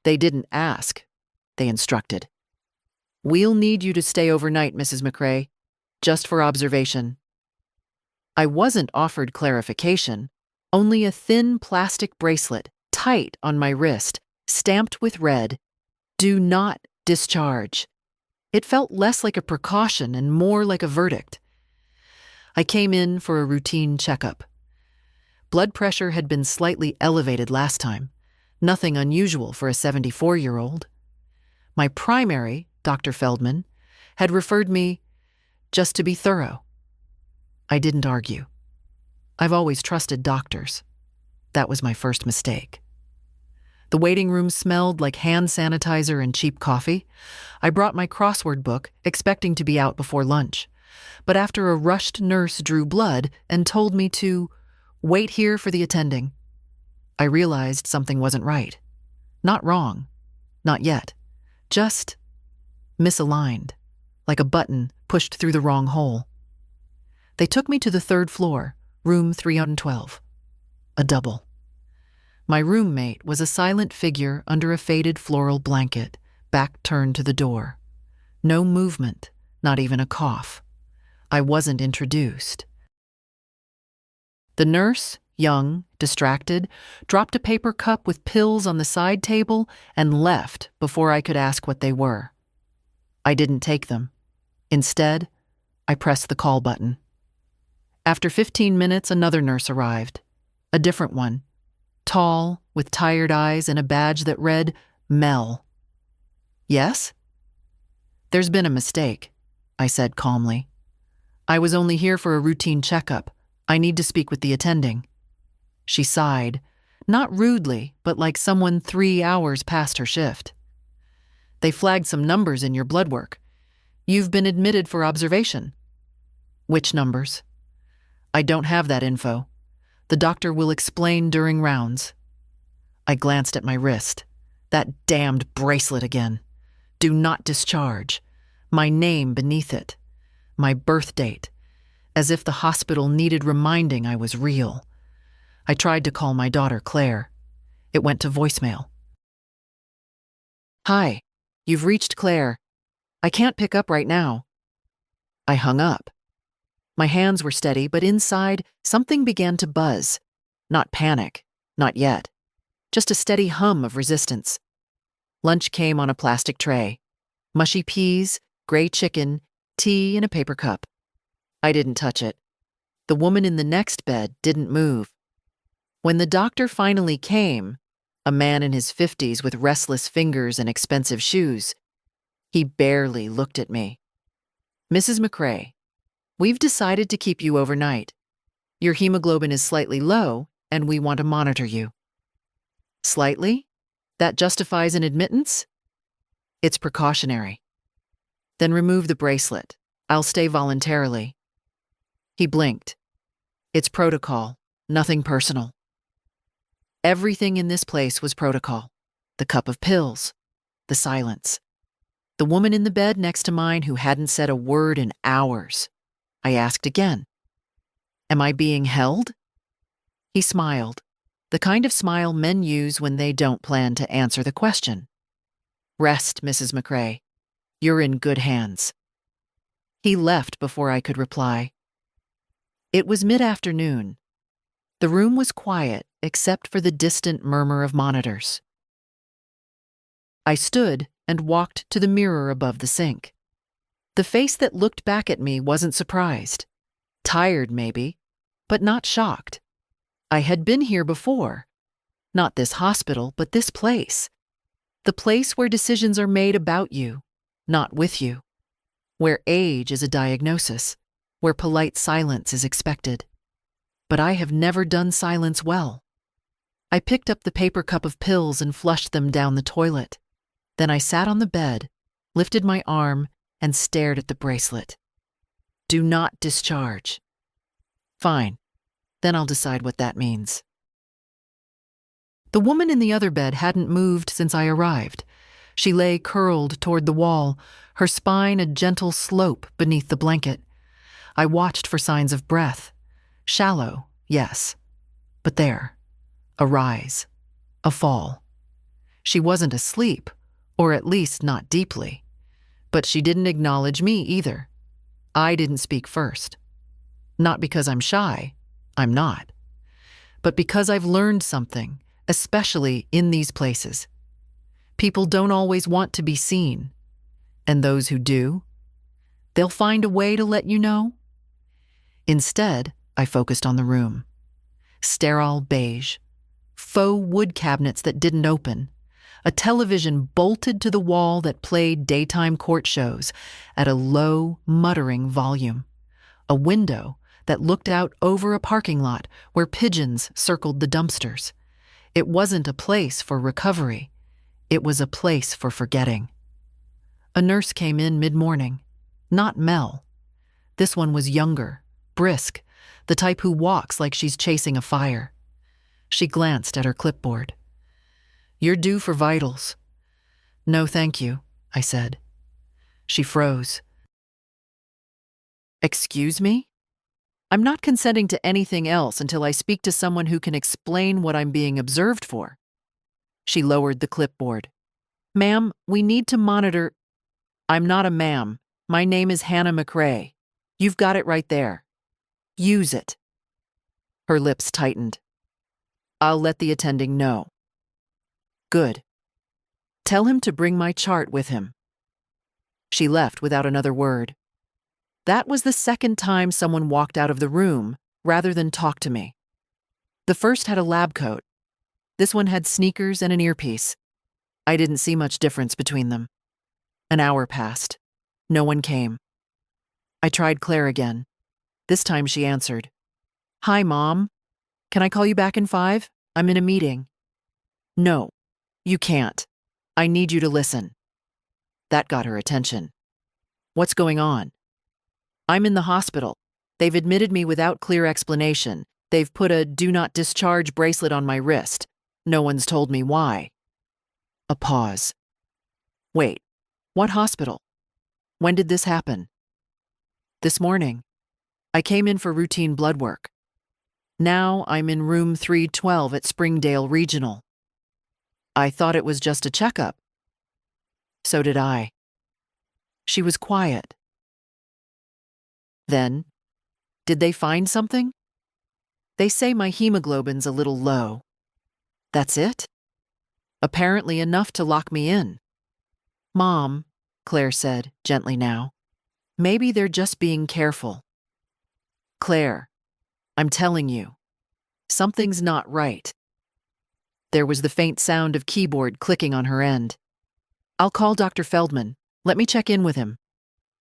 They didn't ask. They instructed. "We'll need you to stay overnight, Mrs. McRae, just for observation." I wasn't offered clarification, only a thin plastic bracelet, tight on my wrist, stamped with red, "Do not discharge." It felt less like a precaution and more like a verdict. I came in for a routine checkup. Blood pressure had been slightly elevated last time, nothing unusual for a 74-year-old. My primary, Dr. Feldman, had referred me just to be thorough. I didn't argue. I've always trusted doctors. That was my first mistake. The waiting room smelled like hand sanitizer and cheap coffee. I brought my crossword book, expecting to be out before lunch. But after a rushed nurse drew blood and told me to wait here for the attending, I realized something wasn't right. Not wrong. Not yet. Just misaligned, like a button pushed through the wrong hole. They took me to the third floor, room 312. A double. My roommate was a silent figure under a faded floral blanket, back turned to the door. No movement, not even a cough. I wasn't introduced. The nurse, young, distracted, dropped a paper cup with pills on the side table and left before I could ask what they were. I didn't take them. Instead, I pressed the call button. After 15 minutes, another nurse arrived. A different one. Tall, with tired eyes and a badge that read, Mel. "Yes?" "There's been a mistake," I said calmly. "I was only here for a routine checkup. I need to speak with the attending." She sighed, not rudely, but like someone 3 hours past her shift. "They flagged some numbers in your blood work. You've been admitted for observation." "Which numbers?" "I don't have that info. The doctor will explain during rounds." I glanced at my wrist. That damned bracelet again. "Do not discharge." My name beneath it. My birth date. As if the hospital needed reminding I was real. I tried to call my daughter Claire. It went to voicemail. "Hi, you've reached Claire. I can't pick up right now." I hung up. My hands were steady, but inside, something began to buzz. Not panic, not yet. Just a steady hum of resistance. Lunch came on a plastic tray. Mushy peas, gray chicken, tea in a paper cup. I didn't touch it. The woman in the next bed didn't move. When the doctor finally came, a man in his 50s with restless fingers and expensive shoes, he barely looked at me. "Mrs. McRae, we've decided to keep you overnight. Your hemoglobin is slightly low, and we want to monitor you." "Slightly? That justifies an admittance?" "It's precautionary." "Then remove the bracelet. I'll stay voluntarily." He blinked. "It's protocol, nothing personal." Everything in this place was protocol. The cup of pills, the silence. The woman in the bed next to mine who hadn't said a word in hours. I asked again, "Am I being held?" He smiled, the kind of smile men use when they don't plan to answer the question. "Rest, Mrs. McRae. You're in good hands." He left before I could reply. It was mid-afternoon. The room was quiet except for the distant murmur of monitors. I stood and walked to the mirror above the sink. The face that looked back at me wasn't surprised. Tired, maybe, but not shocked. I had been here before. Not this hospital, but this place. The place where decisions are made about you, not with you. Where age is a diagnosis. Where polite silence is expected. But I have never done silence well. I picked up the paper cup of pills and flushed them down the toilet. Then I sat on the bed, lifted my arm, and stared at the bracelet. "Do not discharge." Fine. Then I'll decide what that means. The woman in the other bed hadn't moved since I arrived. She lay curled toward the wall, her spine a gentle slope beneath the blanket. I watched for signs of breath. Shallow, yes. But there. A rise. A fall. She wasn't asleep, or at least not deeply. But she didn't acknowledge me either. I didn't speak first. Not because I'm shy, I'm not, but because I've learned something, especially in these places. People don't always want to be seen, and those who do, they'll find a way to let you know. Instead, I focused on the room. Sterile beige, faux wood cabinets that didn't open, a television bolted to the wall that played daytime court shows at a low, muttering volume, a window that looked out over a parking lot where pigeons circled the dumpsters. It wasn't a place for recovery. It was a place for forgetting. A nurse came in mid-morning. Not Mel. This one was younger, brisk, the type who walks like she's chasing a fire. She glanced at her clipboard. "You're due for vitals." "No, thank you," I said. She froze. "Excuse me? I'm not consenting to anything else until I speak to someone who can explain what I'm being observed for." She lowered the clipboard. "Ma'am, we need to monitor—" "I'm not a ma'am. My name is Hannah McRae. You've got it right there. Use it." Her lips tightened. "I'll let the attending know." "Good. Tell him to bring my chart with him." She left without another word. That was the second time someone walked out of the room rather than talk to me. The first had a lab coat. This one had sneakers and an earpiece. I didn't see much difference between them. An hour passed. No one came. I tried Claire again. This time she answered. "Hi, Mom. Can I call you back in 5? I'm in a meeting." "No, you can't. I need you to listen." That got her attention. "What's going on?" "I'm in the hospital. They've admitted me without clear explanation. They've put a do not discharge bracelet on my wrist. No one's told me why." A pause. "Wait, what hospital? When did this happen?" "This morning. I came in for routine blood work. Now I'm in room 312 at Springdale Regional." "I thought it was just a checkup." "So did I." She was quiet. "Then, did they find something?" "They say my hemoglobin's a little low." "That's it?" "Apparently enough to lock me in." "Mom," Claire said, gently now, "maybe they're just being careful." "Claire, I'm telling you, something's not right." There was the faint sound of keyboard clicking on her end. "I'll call Dr. Feldman. Let me check in with him.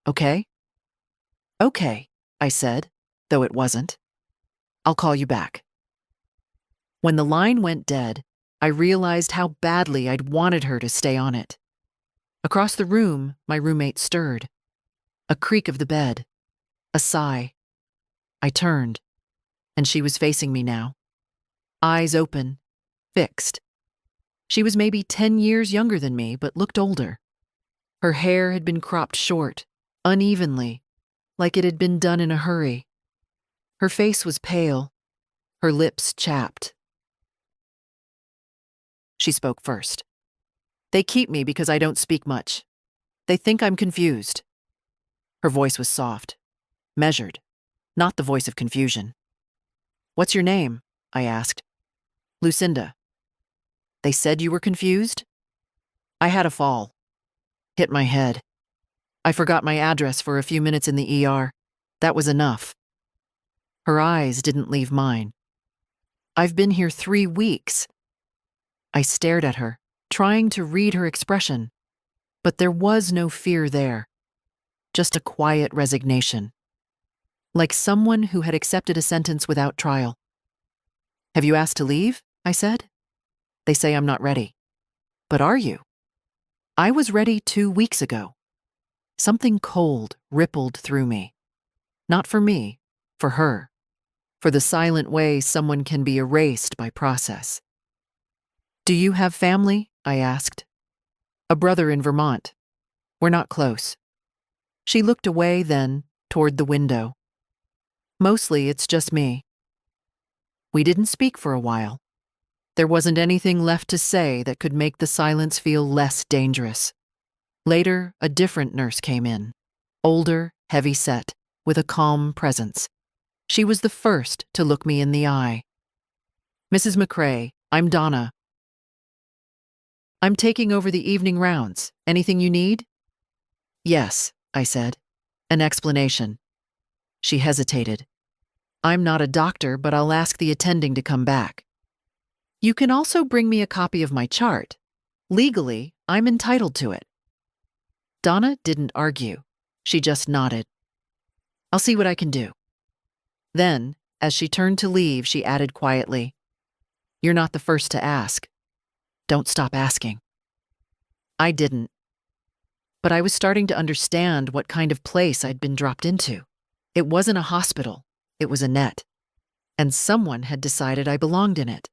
Okay?" "Okay," I said, though it wasn't. "I'll call you back." When the line went dead, I realized how badly I'd wanted her to stay on it. Across the room, my roommate stirred. A creak of the bed. A sigh. I turned, and she was facing me now. Eyes open, fixed. She was maybe 10 years younger than me, but looked older. Her hair had been cropped short, unevenly, like it had been done in a hurry. Her face was pale, her lips chapped. She spoke first. "They keep me because I don't speak much. They think I'm confused." Her voice was soft, measured, not the voice of confusion. "What's your name?" I asked. "Lucinda." "They said you were confused?" "I had a fall. Hit my head. I forgot my address for a few minutes in the ER. That was enough." Her eyes didn't leave mine. "I've been here 3 weeks." I stared at her, trying to read her expression, but there was no fear there, just a quiet resignation, like someone who had accepted a sentence without trial. "Have you asked to leave?" I said. "They say I'm not ready." "But are you?" "I was ready 2 weeks ago." Something cold rippled through me. Not for me, for her, for the silent way someone can be erased by process. "Do you have family?" I asked. "A brother in Vermont. We're not close." She looked away then, toward the window. "Mostly it's just me." We didn't speak for a while. There wasn't anything left to say that could make the silence feel less dangerous. Later, a different nurse came in. Older, heavy-set, with a calm presence. She was the first to look me in the eye. "Mrs. McRae, I'm Donna. I'm taking over the evening rounds. Anything you need?" "Yes," I said. "An explanation." She hesitated. "I'm not a doctor, but I'll ask the attending to come back. You can also bring me a copy of my chart. Legally, I'm entitled to it." Donna didn't argue. She just nodded. "I'll see what I can do." Then, as she turned to leave, she added quietly, "You're not the first to ask. Don't stop asking." I didn't. But I was starting to understand what kind of place I'd been dropped into. It wasn't a hospital. It was a net. And someone had decided I belonged in it.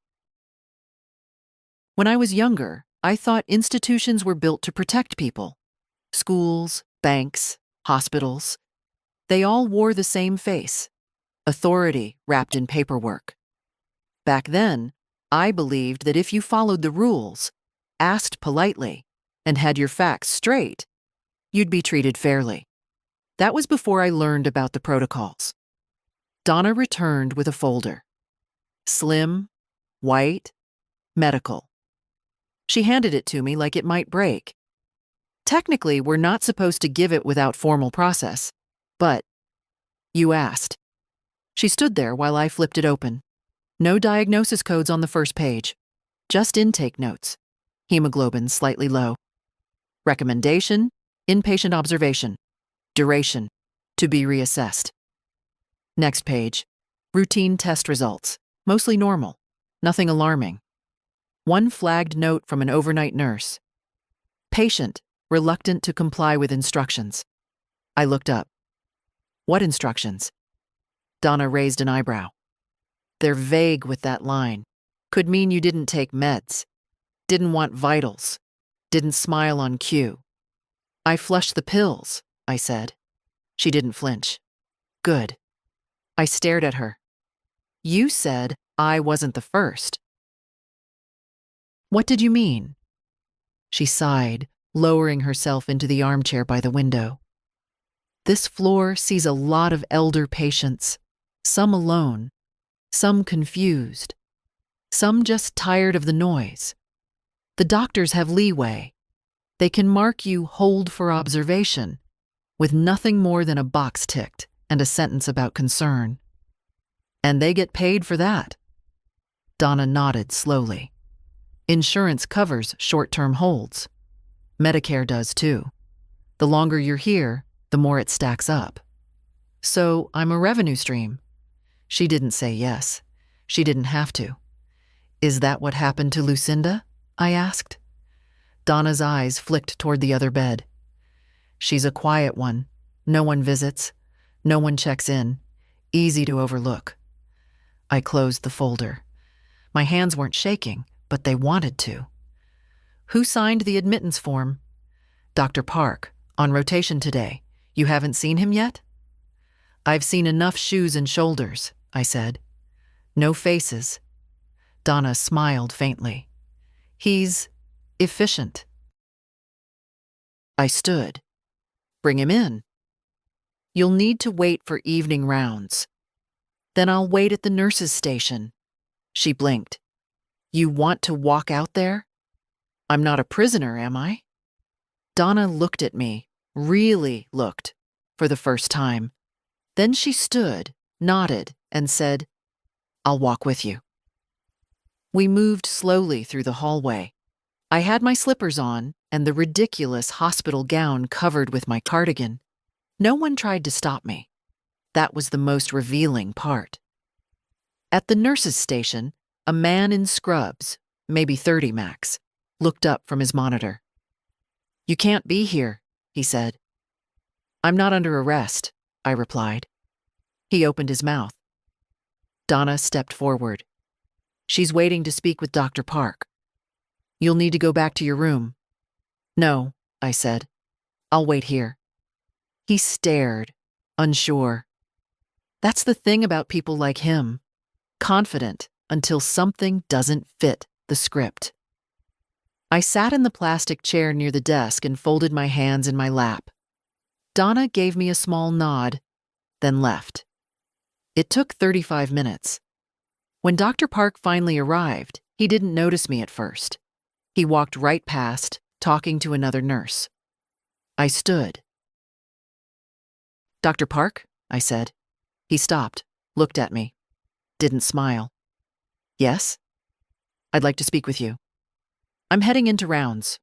When I was younger, I thought institutions were built to protect people. Schools, banks, hospitals. They all wore the same face. Authority wrapped in paperwork. Back then, I believed that if you followed the rules, asked politely, and had your facts straight, you'd be treated fairly. That was before I learned about the protocols. Donna returned with a folder. Slim, white, medical. She handed it to me like it might break. Technically, we're not supposed to give it without formal process, but you asked. She stood there while I flipped it open. No diagnosis codes on the first page. Just intake notes. Hemoglobin slightly low. Recommendation, inpatient observation. Duration, to be reassessed. Next page. Routine test results. Mostly normal. Nothing alarming. One flagged note from an overnight nurse. Patient, reluctant to comply with instructions. I looked up. What instructions? Donna raised an eyebrow. They're vague with that line. Could mean you didn't take meds. Didn't want vitals. Didn't smile on cue. I flushed the pills, I said. She didn't flinch. Good. I stared at her. You said I wasn't the first. What did you mean? She sighed, lowering herself into the armchair by the window. This floor sees a lot of elder patients, some alone, some confused, some just tired of the noise. The doctors have leeway. They can mark you hold for observation, with nothing more than a box ticked and a sentence about concern. And they get paid for that. Donna nodded slowly. Insurance covers short-term holds. Medicare does too. The longer you're here, the more it stacks up. So I'm a revenue stream. She didn't say yes. She didn't have to. Is that what happened to Lucinda? I asked. Donna's eyes flicked toward the other bed. She's a quiet one. No one visits. No one checks in. Easy to overlook. I closed the folder. My hands weren't shaking, but they wanted to. Who signed the admittance form? Dr. Park, on rotation today. You haven't seen him yet? I've seen enough shoes and shoulders, I said. No faces. Donna smiled faintly. He's efficient. I stood. Bring him in. You'll need to wait for evening rounds. Then I'll wait at the nurse's station. She blinked. You want to walk out there? I'm not a prisoner, am I? Donna looked at me, really looked, for the first time. Then she stood, nodded, and said, I'll walk with you. We moved slowly through the hallway. I had my slippers on and the ridiculous hospital gown covered with my cardigan. No one tried to stop me. That was the most revealing part. At the nurse's station, a man in scrubs, maybe 30 max, looked up from his monitor. You can't be here, he said. I'm not under arrest, I replied. He opened his mouth. Donna stepped forward. She's waiting to speak with Dr. Park. You'll need to go back to your room. No, I said. I'll wait here. He stared, unsure. That's the thing about people like him. Confident until something doesn't fit. the script. I sat in the plastic chair near the desk and folded my hands in my lap. Donna gave me a small nod, then left. It took 35 minutes. When Dr. Park finally arrived, he didn't notice me at first. He walked right past, talking to another nurse. I stood. "Dr. Park?" I said. He stopped, looked at me, didn't smile. "Yes? I'd like to speak with you. I'm heading into rounds.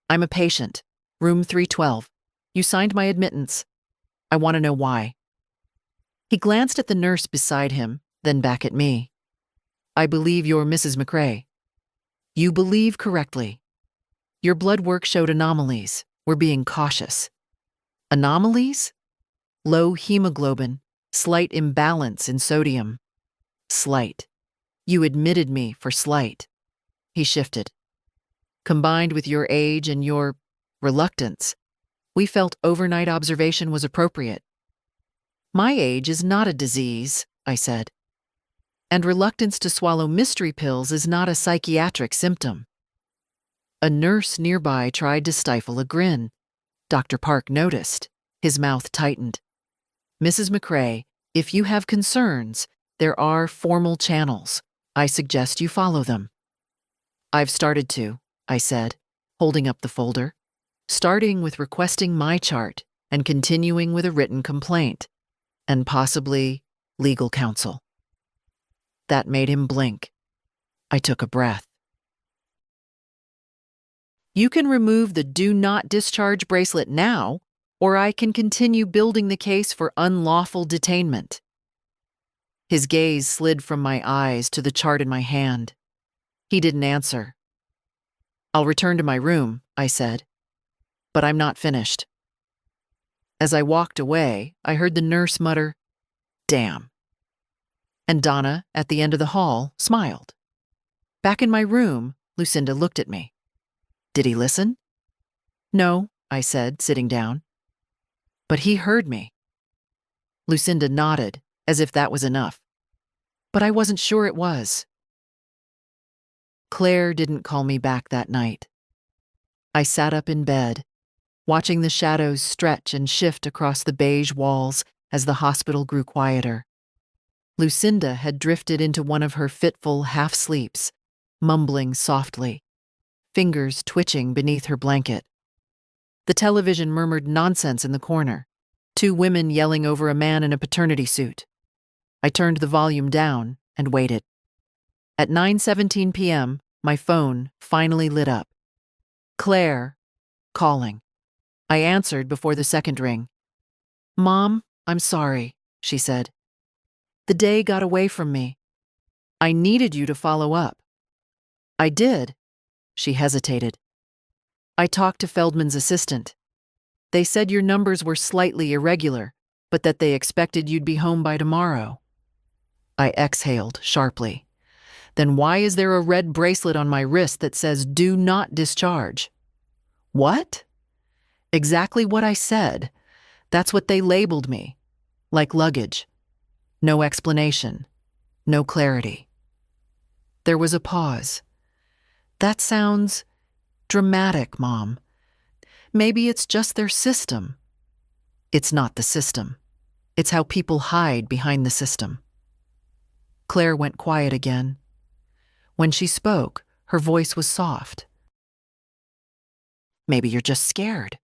I'm a patient, room 312. You signed my admittance. I want to know why." He glanced at the nurse beside him, then back at me. "I believe you're Mrs. McRae." "You believe correctly. Your blood work showed anomalies. We're being cautious." "Anomalies?" "Low hemoglobin, slight imbalance in sodium." "Slight. You admitted me for slight." He shifted. "Combined with your age and your reluctance, we felt overnight observation was appropriate." "My age is not a disease," I said. "And reluctance to swallow mystery pills is not a psychiatric symptom." A nurse nearby tried to stifle a grin. Dr. Park noticed. His mouth tightened. "Mrs. McRae, if you have concerns, there are formal channels. I suggest you follow them." "I've started to," I said, holding up the folder, "starting with requesting my chart and continuing with a written complaint, and possibly legal counsel." That made him blink. I took a breath. "You can remove the do not discharge bracelet now, or I can continue building the case for unlawful detainment." His gaze slid from my eyes to the chart in my hand. He didn't answer. "I'll return to my room," I said. "But I'm not finished." As I walked away, I heard the nurse mutter, "Damn." And Donna, at the end of the hall, smiled. Back in my room, Lucinda looked at me. "Did he listen?" "No," I said, sitting down. "But he heard me." Lucinda nodded, as if that was enough. But I wasn't sure it was. Claire didn't call me back that night. I sat up in bed, watching the shadows stretch and shift across the beige walls as the hospital grew quieter. Lucinda had drifted into one of her fitful half-sleeps, mumbling softly, fingers twitching beneath her blanket. The television murmured nonsense in the corner, two women yelling over a man in a paternity suit. I turned the volume down and waited. At 9:17 p.m., my phone finally lit up. Claire, calling. I answered before the second ring. "Mom, I'm sorry," she said. "The day got away from me. I needed you to follow up." "I did." She hesitated. "I talked to Feldman's assistant. They said your numbers were slightly irregular, but that they expected you'd be home by tomorrow." I exhaled sharply. "Then why is there a red bracelet on my wrist that says do not discharge?" "What?" "Exactly what I said. That's what they labeled me. Like luggage. No explanation. No clarity." There was a pause. "That sounds dramatic, Mom. Maybe it's just their system." "It's not the system. It's how people hide behind the system." Claire went quiet again. When she spoke, her voice was soft. "Maybe you're just scared."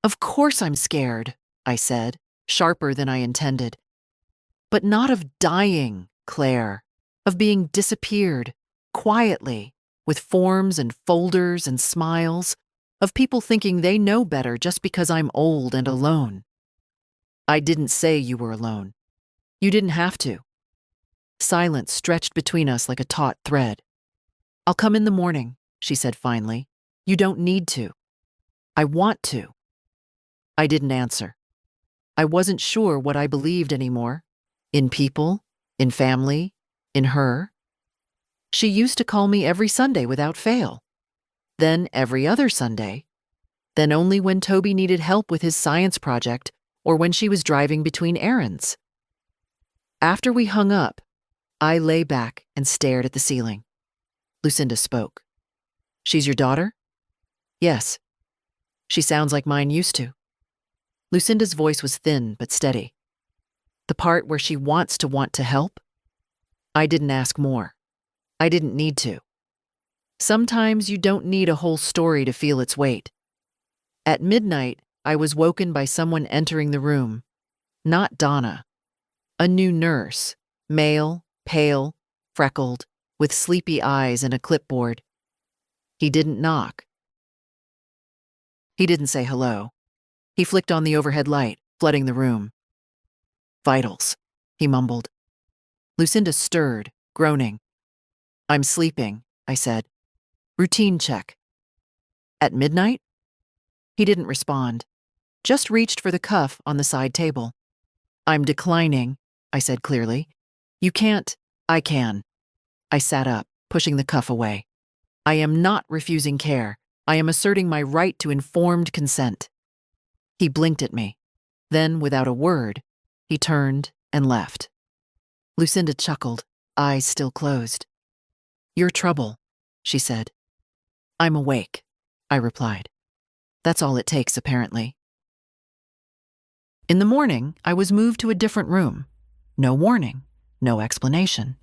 "Of course I'm scared," I said, sharper than I intended. "But not of dying, Claire. Of being disappeared, quietly, with forms and folders and smiles, of people thinking they know better just because I'm old and alone." "I didn't say you were alone. You didn't have to." Silence stretched between us like a taut thread. "I'll come in the morning," she said finally. "You don't need to." "I want to." I didn't answer. I wasn't sure what I believed anymore. In people, in family, in her. She used to call me every Sunday without fail. Then every other Sunday. Then only when Toby needed help with his science project or when she was driving between errands. After we hung up, I lay back and stared at the ceiling. Lucinda spoke. She's your daughter? Yes. She sounds like mine used to. Lucinda's voice was thin but steady. The part where she wants to help? I didn't ask more. I didn't need to. Sometimes you don't need a whole story to feel its weight. At midnight, I was woken by someone entering the room. Not Donna. A new nurse, male, pale, freckled, with sleepy eyes and a clipboard. He didn't knock. He didn't say hello. He flicked on the overhead light, flooding the room. Vitals, he mumbled. Lucinda stirred, groaning. I'm sleeping, I said. Routine check. At midnight? He didn't respond, just reached for the cuff on the side table. I'm declining, I said clearly. You can't. I can. I sat up, pushing the cuff away. I am not refusing care. I am asserting my right to informed consent. He blinked at me. Then, without a word, he turned and left. Lucinda chuckled, eyes still closed. Your trouble, she said. I'm awake, I replied. That's all it takes, apparently. In the morning, I was moved to a different room. No warning, no explanation.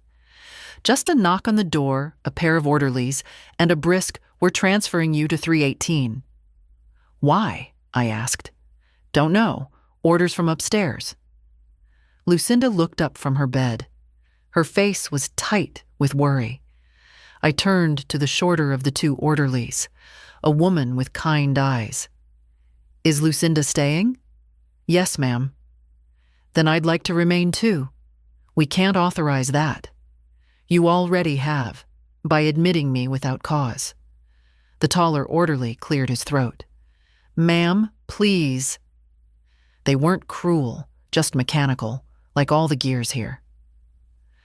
Just a knock on the door, a pair of orderlies, and a brisk, "We're transferring you to 318. Why? I asked. Don't know. Orders from upstairs. Lucinda looked up from her bed. Her face was tight with worry. I turned to the shorter of the two orderlies, a woman with kind eyes. Is Lucinda staying? Yes, ma'am. Then I'd like to remain too. We can't authorize that. You already have, by admitting me without cause. The taller orderly cleared his throat. Ma'am, please. They weren't cruel, just mechanical, like all the gears here.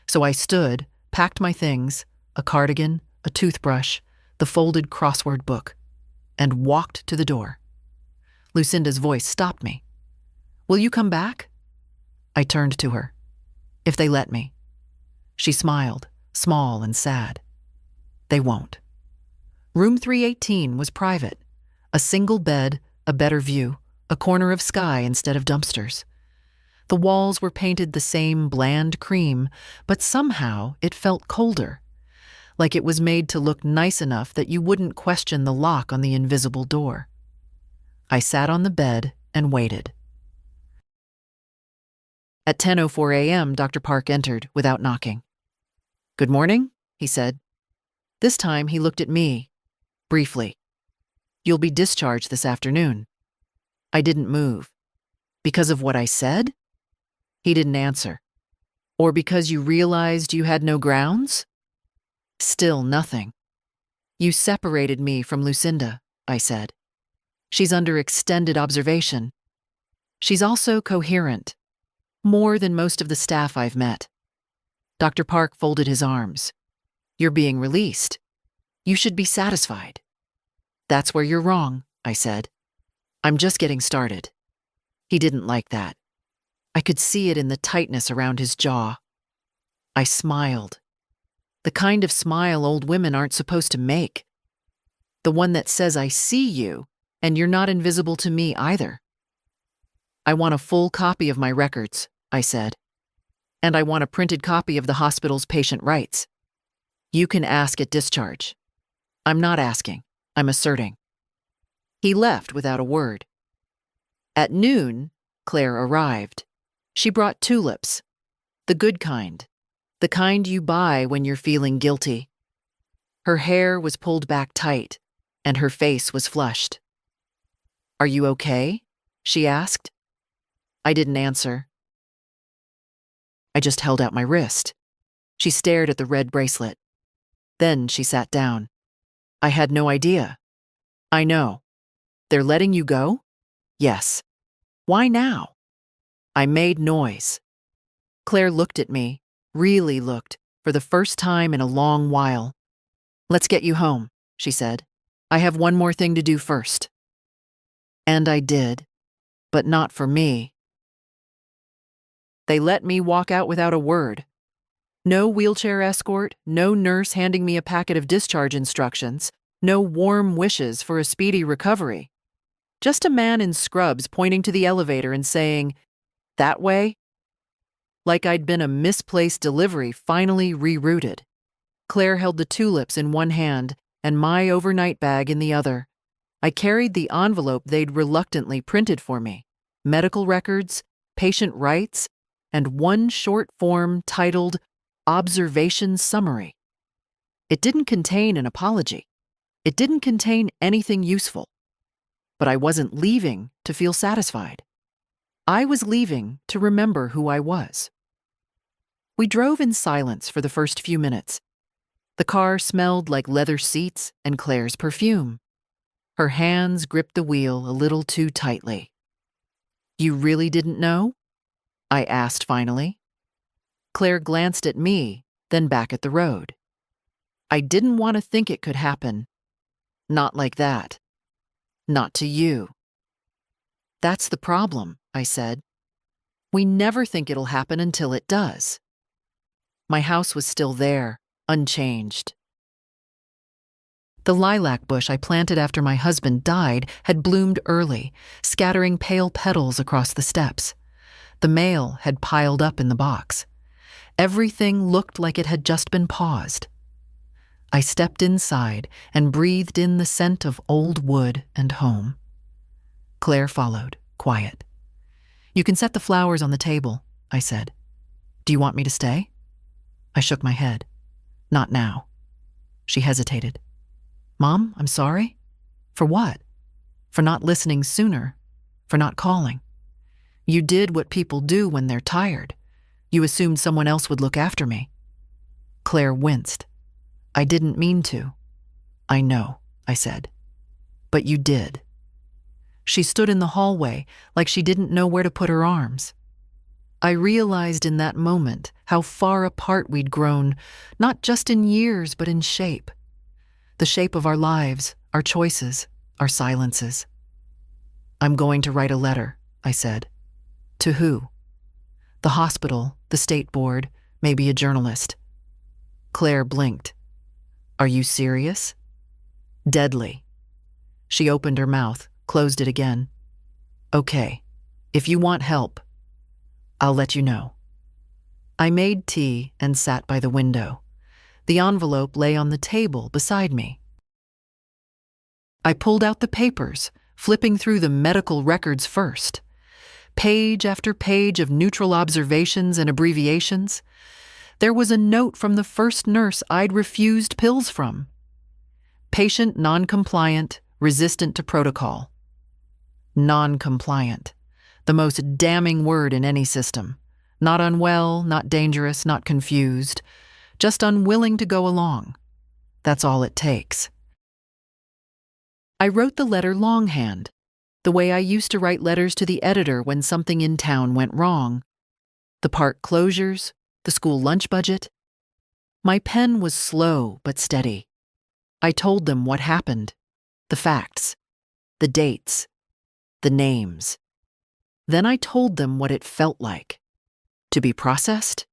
So I stood, packed my things, a cardigan, a toothbrush, the folded crossword book, and walked to the door. Lucinda's voice stopped me. Will you come back? I turned to her. If they let me. She smiled, small and sad. They won't. Room 318 was private. A single bed, a better view, a corner of sky instead of dumpsters. The walls were painted the same bland cream, but somehow it felt colder, like it was made to look nice enough that you wouldn't question the lock on the invisible door. I sat on the bed and waited. At 10:04 a.m., Dr. Park entered without knocking. Good morning, he said. This time he looked at me, briefly. You'll be discharged this afternoon. I didn't move. Because of what I said? He didn't answer. Or because you realized you had no grounds? Still nothing. You separated me from Lucinda, I said. She's under extended observation. She's also coherent. More than most of the staff I've met. Dr. Park folded his arms. You're being released. You should be satisfied. That's where you're wrong, I said. I'm just getting started. He didn't like that. I could see it in the tightness around his jaw. I smiled. The kind of smile old women aren't supposed to make. The one that says I see you, and you're not invisible to me either. I want a full copy of my records, I said. And I want a printed copy of the hospital's patient rights. You can ask at discharge. I'm not asking, I'm asserting. He left without a word. At noon, Claire arrived. She brought tulips, the good kind, the kind you buy when you're feeling guilty. Her hair was pulled back tight, and her face was flushed. Are you okay? She asked. I didn't answer. I just held out my wrist. She stared at the red bracelet. Then she sat down. I had no idea. I know. They're letting you go? Yes. Why now? I made noise. Claire looked at me, really looked, for the first time in a long while. Let's get you home, she said. I have one more thing to do first. And I did, but not for me. They let me walk out without a word. No wheelchair escort, no nurse handing me a packet of discharge instructions, no warm wishes for a speedy recovery. Just a man in scrubs pointing to the elevator and saying, "That way?" Like I'd been a misplaced delivery finally rerouted. Claire held the tulips in one hand and my overnight bag in the other. I carried the envelope they'd reluctantly printed for me, medical records, patient rights, and one short form titled Observation Summary. It didn't contain an apology. It didn't contain anything useful. But I wasn't leaving to feel satisfied. I was leaving to remember who I was. We drove in silence for the first few minutes. The car smelled like leather seats and Claire's perfume. Her hands gripped the wheel a little too tightly. "You really didn't know?" I asked finally. Claire glanced at me, then back at the road. "I didn't want to think it could happen. Not like that. Not to you." "That's the problem," I said. "We never think it'll happen until it does." My house was still there, unchanged. The lilac bush I planted after my husband died had bloomed early, scattering pale petals across the steps. The mail had piled up in the box. Everything looked like it had just been paused. I stepped inside and breathed in the scent of old wood and home. Claire followed, quiet. "You can set the flowers on the table," I said. "Do you want me to stay?" I shook my head. "Not now." She hesitated. "Mom, I'm sorry." "For what?" "For not listening sooner. For not calling. You did what people do when they're tired. You assumed someone else would look after me." Claire winced. "I didn't mean to." "I know," I said. "But you did." She stood in the hallway like she didn't know where to put her arms. I realized in that moment how far apart we'd grown, not just in years but in shape. The shape of our lives, our choices, our silences. "I'm going to write a letter," I said. "To who?" "The hospital, the state board, maybe a journalist." Claire blinked. "Are you serious?" "Deadly." She opened her mouth, closed it again. "Okay, if you want help, I'll let you know." I made tea and sat by the window. The envelope lay on the table beside me. I pulled out the papers, flipping through the medical records first. Page after page of neutral observations and abbreviations. There was a note from the first nurse I'd refused pills from. Patient non-compliant, resistant to protocol. Non-compliant. The most damning word in any system. Not unwell, not dangerous, not confused. Just unwilling to go along. That's all it takes. I wrote the letter longhand, the way I used to write letters to the editor when something in town went wrong. The park closures, the school lunch budget. My pen was slow but steady. I told them what happened, the facts, the dates, the names. Then I told them what it felt like. To be processed,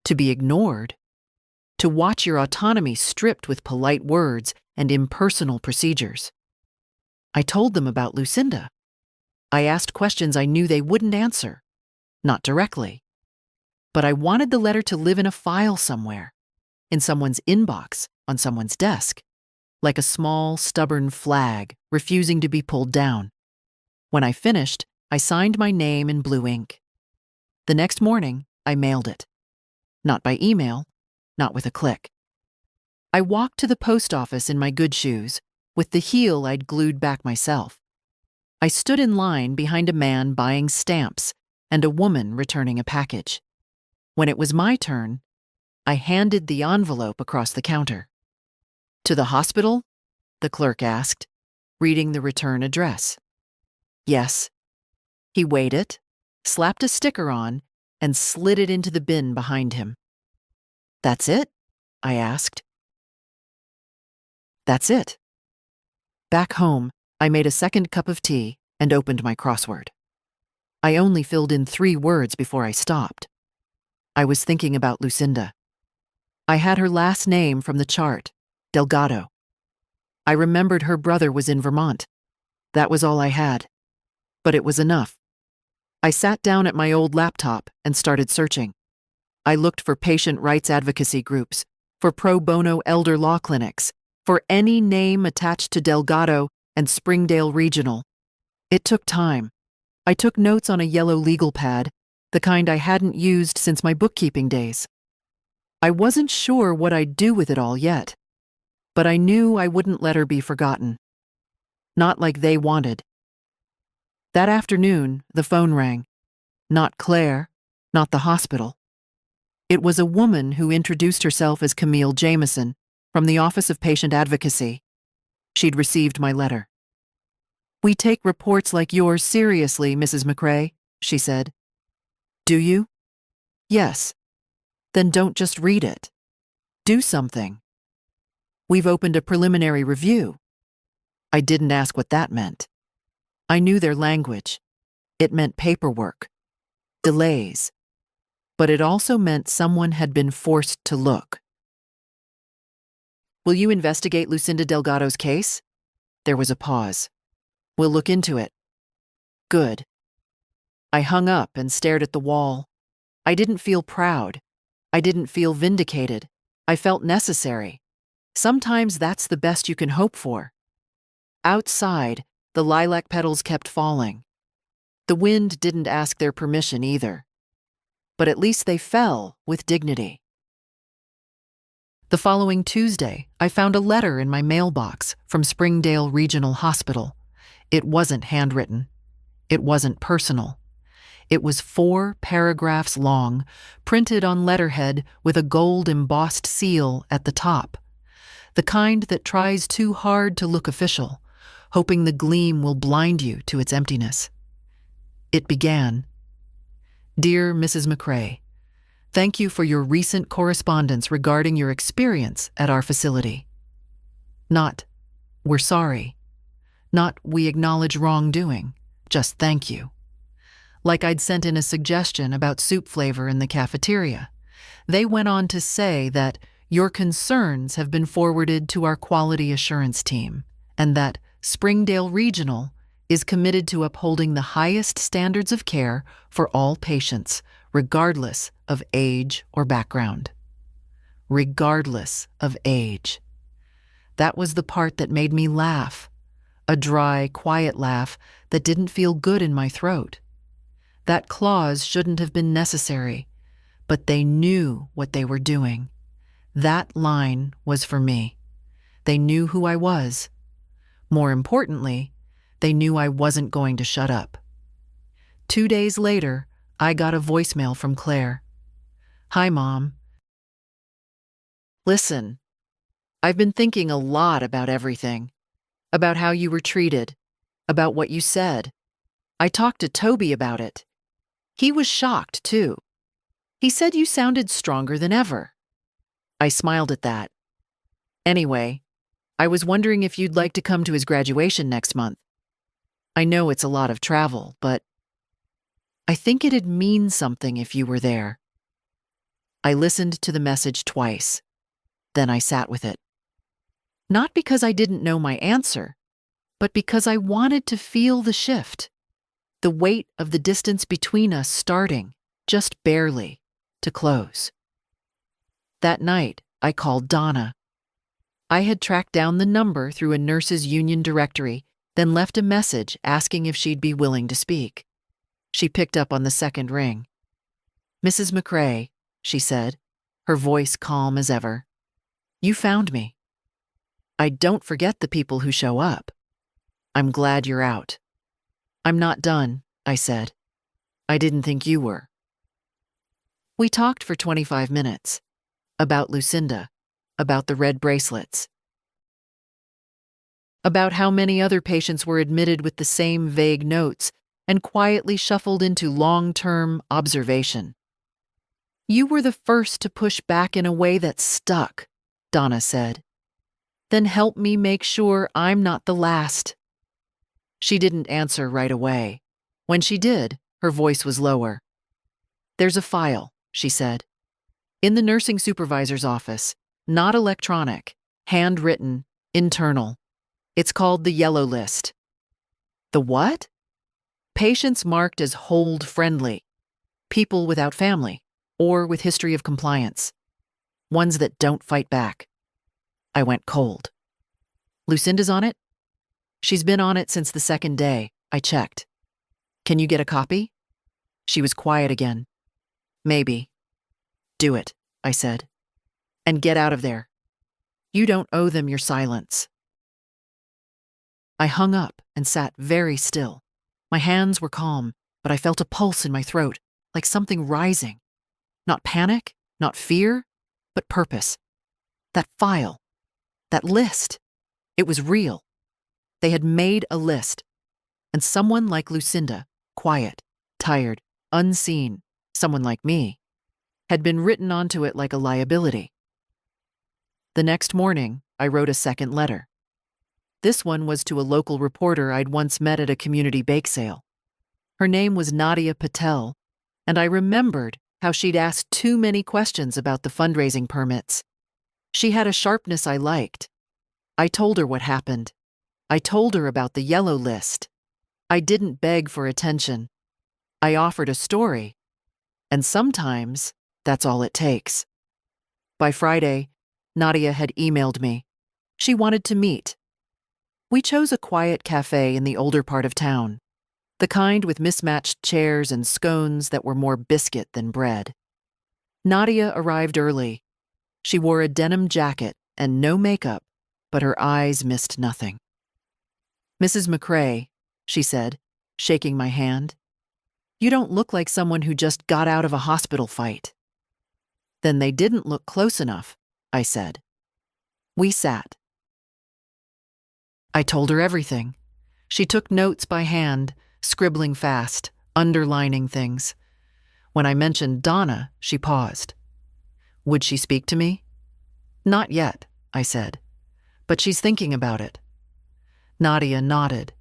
to be ignored, to watch your autonomy stripped with polite words and impersonal procedures. I told them about Lucinda. I asked questions I knew they wouldn't answer, not directly. But I wanted the letter to live in a file somewhere, in someone's inbox, on someone's desk, like a small, stubborn flag refusing to be pulled down. When I finished, I signed my name in blue ink. The next morning, I mailed it. Not by email, not with a click. I walked to the post office in my good shoes, with the heel I'd glued back myself. I stood in line behind a man buying stamps and a woman returning a package. When it was my turn, I handed the envelope across the counter. "To the hospital?" the clerk asked, reading the return address. "Yes." He weighed it, slapped a sticker on, and slid it into the bin behind him. "That's it?" I asked. "That's it." Back home, I made a second cup of tea and opened my crossword. I only filled in 3 words before I stopped. I was thinking about Lucinda. I had her last name from the chart, Delgado. I remembered her brother was in Vermont. That was all I had. But it was enough. I sat down at my old laptop and started searching. I looked for patient rights advocacy groups, for pro bono elder law clinics, for any name attached to Delgado and Springdale Regional. It took time. I took notes on a yellow legal pad, the kind I hadn't used since my bookkeeping days. I wasn't sure what I'd do with it all yet, but I knew I wouldn't let her be forgotten. Not like they wanted. That afternoon, the phone rang. Not Claire, not the hospital. It was a woman who introduced herself as Camille Jameson from the Office of Patient Advocacy. She'd received my letter. "We take reports like yours seriously, Mrs. McRae," she said. "Do you?" "Yes." "Then don't just read it. Do something." "We've opened a preliminary review." I didn't ask what that meant. I knew their language. It meant paperwork, delays, but it also meant someone had been forced to look. "Will you investigate Lucinda Delgado's case?" There was a pause. "We'll look into it." "Good." I hung up and stared at the wall. I didn't feel proud. I didn't feel vindicated. I felt necessary. Sometimes that's the best you can hope for. Outside, the lilac petals kept falling. The wind didn't ask their permission either. But at least they fell with dignity. The following Tuesday, I found a letter in my mailbox from Springdale Regional Hospital. It wasn't handwritten. It wasn't personal. It was 4 paragraphs long, printed on letterhead with a gold embossed seal at the top. The kind that tries too hard to look official, hoping the gleam will blind you to its emptiness. It began, "Dear Mrs. McRae, thank you for your recent correspondence regarding your experience at our facility. Not, we're sorry. Not, we acknowledge wrongdoing. Just thank you." Like I'd sent in a suggestion about soup flavor in the cafeteria. They went on to say that your concerns have been forwarded to our quality assurance team, and that Springdale Regional is committed to upholding the highest standards of care for all patients, regardless of age or background. Regardless of age. That was the part that made me laugh. A dry, quiet laugh that didn't feel good in my throat. That clause shouldn't have been necessary, but they knew what they were doing. That line was for me. They knew who I was. More importantly, they knew I wasn't going to shut up. 2 days later, I got a voicemail from Claire. "Hi, Mom. Listen, I've been thinking a lot about everything. About how you were treated. About what you said. I talked to Toby about it. He was shocked, too. He said you sounded stronger than ever." I smiled at that. "Anyway, I was wondering if you'd like to come to his graduation next month. I know it's a lot of travel, but I think it'd mean something if you were there." I listened to the message twice. Then I sat with it. Not because I didn't know my answer, but because I wanted to feel the shift. The weight of the distance between us starting, just barely, to close. That night, I called Donna. I had tracked down the number through a nurses' union directory, then left a message asking if she'd be willing to speak. She picked up on the second ring. "Mrs. McRae," she said, her voice calm as ever. "You found me. I don't forget the people who show up. I'm glad you're out." "I'm not done," I said. "I didn't think you were." We talked for 25 minutes. About Lucinda. About the red bracelets. About how many other patients were admitted with the same vague notes and quietly shuffled into long-term observation. "You were the first to push back in a way that stuck," Donna said. "Then help me make sure I'm not the last." She didn't answer right away. When she did, her voice was lower. "There's a file," she said. In the nursing supervisor's office, not electronic, handwritten, internal. It's called the yellow list. The what? Patients marked as hold friendly. People without family, or with history of compliance. Ones that don't fight back. I went cold. Lucinda's on it? She's been on it since the second day. I checked. Can you get a copy? She was quiet again. Maybe. Do it, I said. And get out of there. You don't owe them your silence. I hung up and sat very still. My hands were calm, but I felt a pulse in my throat, like something rising. Not panic, not fear, but purpose. That file, that list, it was real. They had made a list. And someone like Lucinda, quiet, tired, unseen, someone like me, had been written onto it like a liability. The next morning, I wrote a second letter. This one was to a local reporter I'd once met at a community bake sale. Her name was Nadia Patel, and I remembered how she'd asked too many questions about the fundraising permits. She had a sharpness I liked. I told her what happened. I told her about the yellow list. I didn't beg for attention. I offered a story. And sometimes, that's all it takes. By Friday, Nadia had emailed me. She wanted to meet. We chose a quiet cafe in the older part of town, the kind with mismatched chairs and scones that were more biscuit than bread. Nadia arrived early. She wore a denim jacket and no makeup, but her eyes missed nothing. Mrs. McCrae, she said, shaking my hand, you don't look like someone who just got out of a hospital fight. Then they didn't look close enough, I said. We sat. I told her everything. She took notes by hand, scribbling fast, underlining things. When I mentioned Donna, she paused. Would she speak to me? Not yet, I said, but she's thinking about it. Nadia nodded.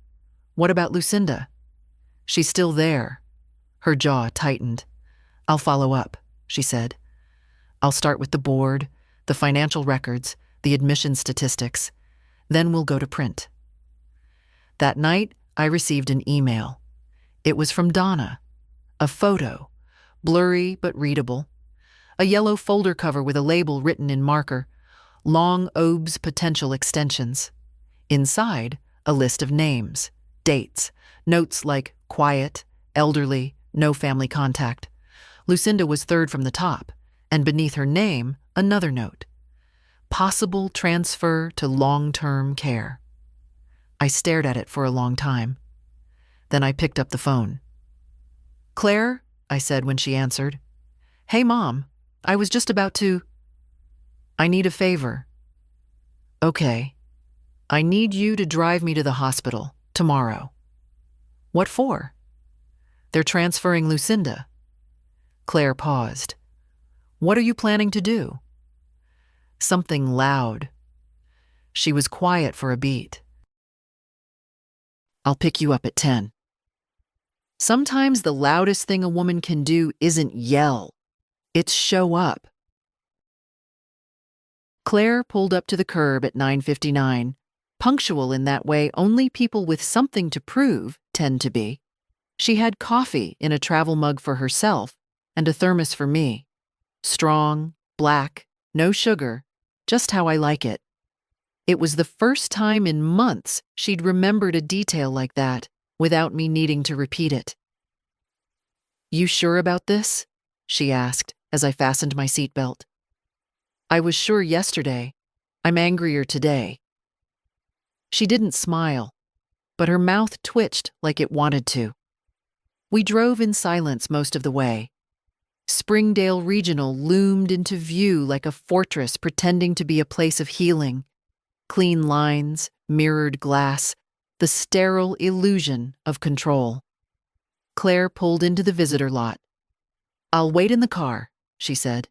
What about Lucinda? She's still there. Her jaw tightened. I'll follow up, she said. I'll start with the board, the financial records, the admission statistics. Then we'll go to print. That night, I received an email. It was from Donna. A photo, blurry but readable. A yellow folder cover with a label written in marker. Long OBS potential extensions. Inside, a list of names, dates, notes like quiet, elderly, no family contact. Lucinda was third from the top, and beneath her name, another note. Possible transfer to long-term care. I stared at it for a long time. Then I picked up the phone. Claire, I said when she answered. Hey, Mom, I was just about to... I need a favor. Okay. I need you to drive me to the hospital tomorrow. What for? They're transferring Lucinda. Claire paused. What are you planning to do? Something loud. She was quiet for a beat. I'll pick you up at 10. Sometimes the loudest thing a woman can do isn't yell. It's show up. Claire pulled up to the curb at 9:59, punctual in that way only people with something to prove tend to be. She had coffee in a travel mug for herself and a thermos for me. Strong, black, no sugar, just how I like it. It was the first time in months she'd remembered a detail like that without me needing to repeat it. You sure about this? She asked as I fastened my seatbelt. I was sure yesterday. I'm angrier today. She didn't smile, but her mouth twitched like it wanted to. We drove in silence most of the way. Springdale Regional loomed into view like a fortress pretending to be a place of healing. Clean lines, mirrored glass, the sterile illusion of control. Claire pulled into the visitor lot. I'll wait in the car, she said.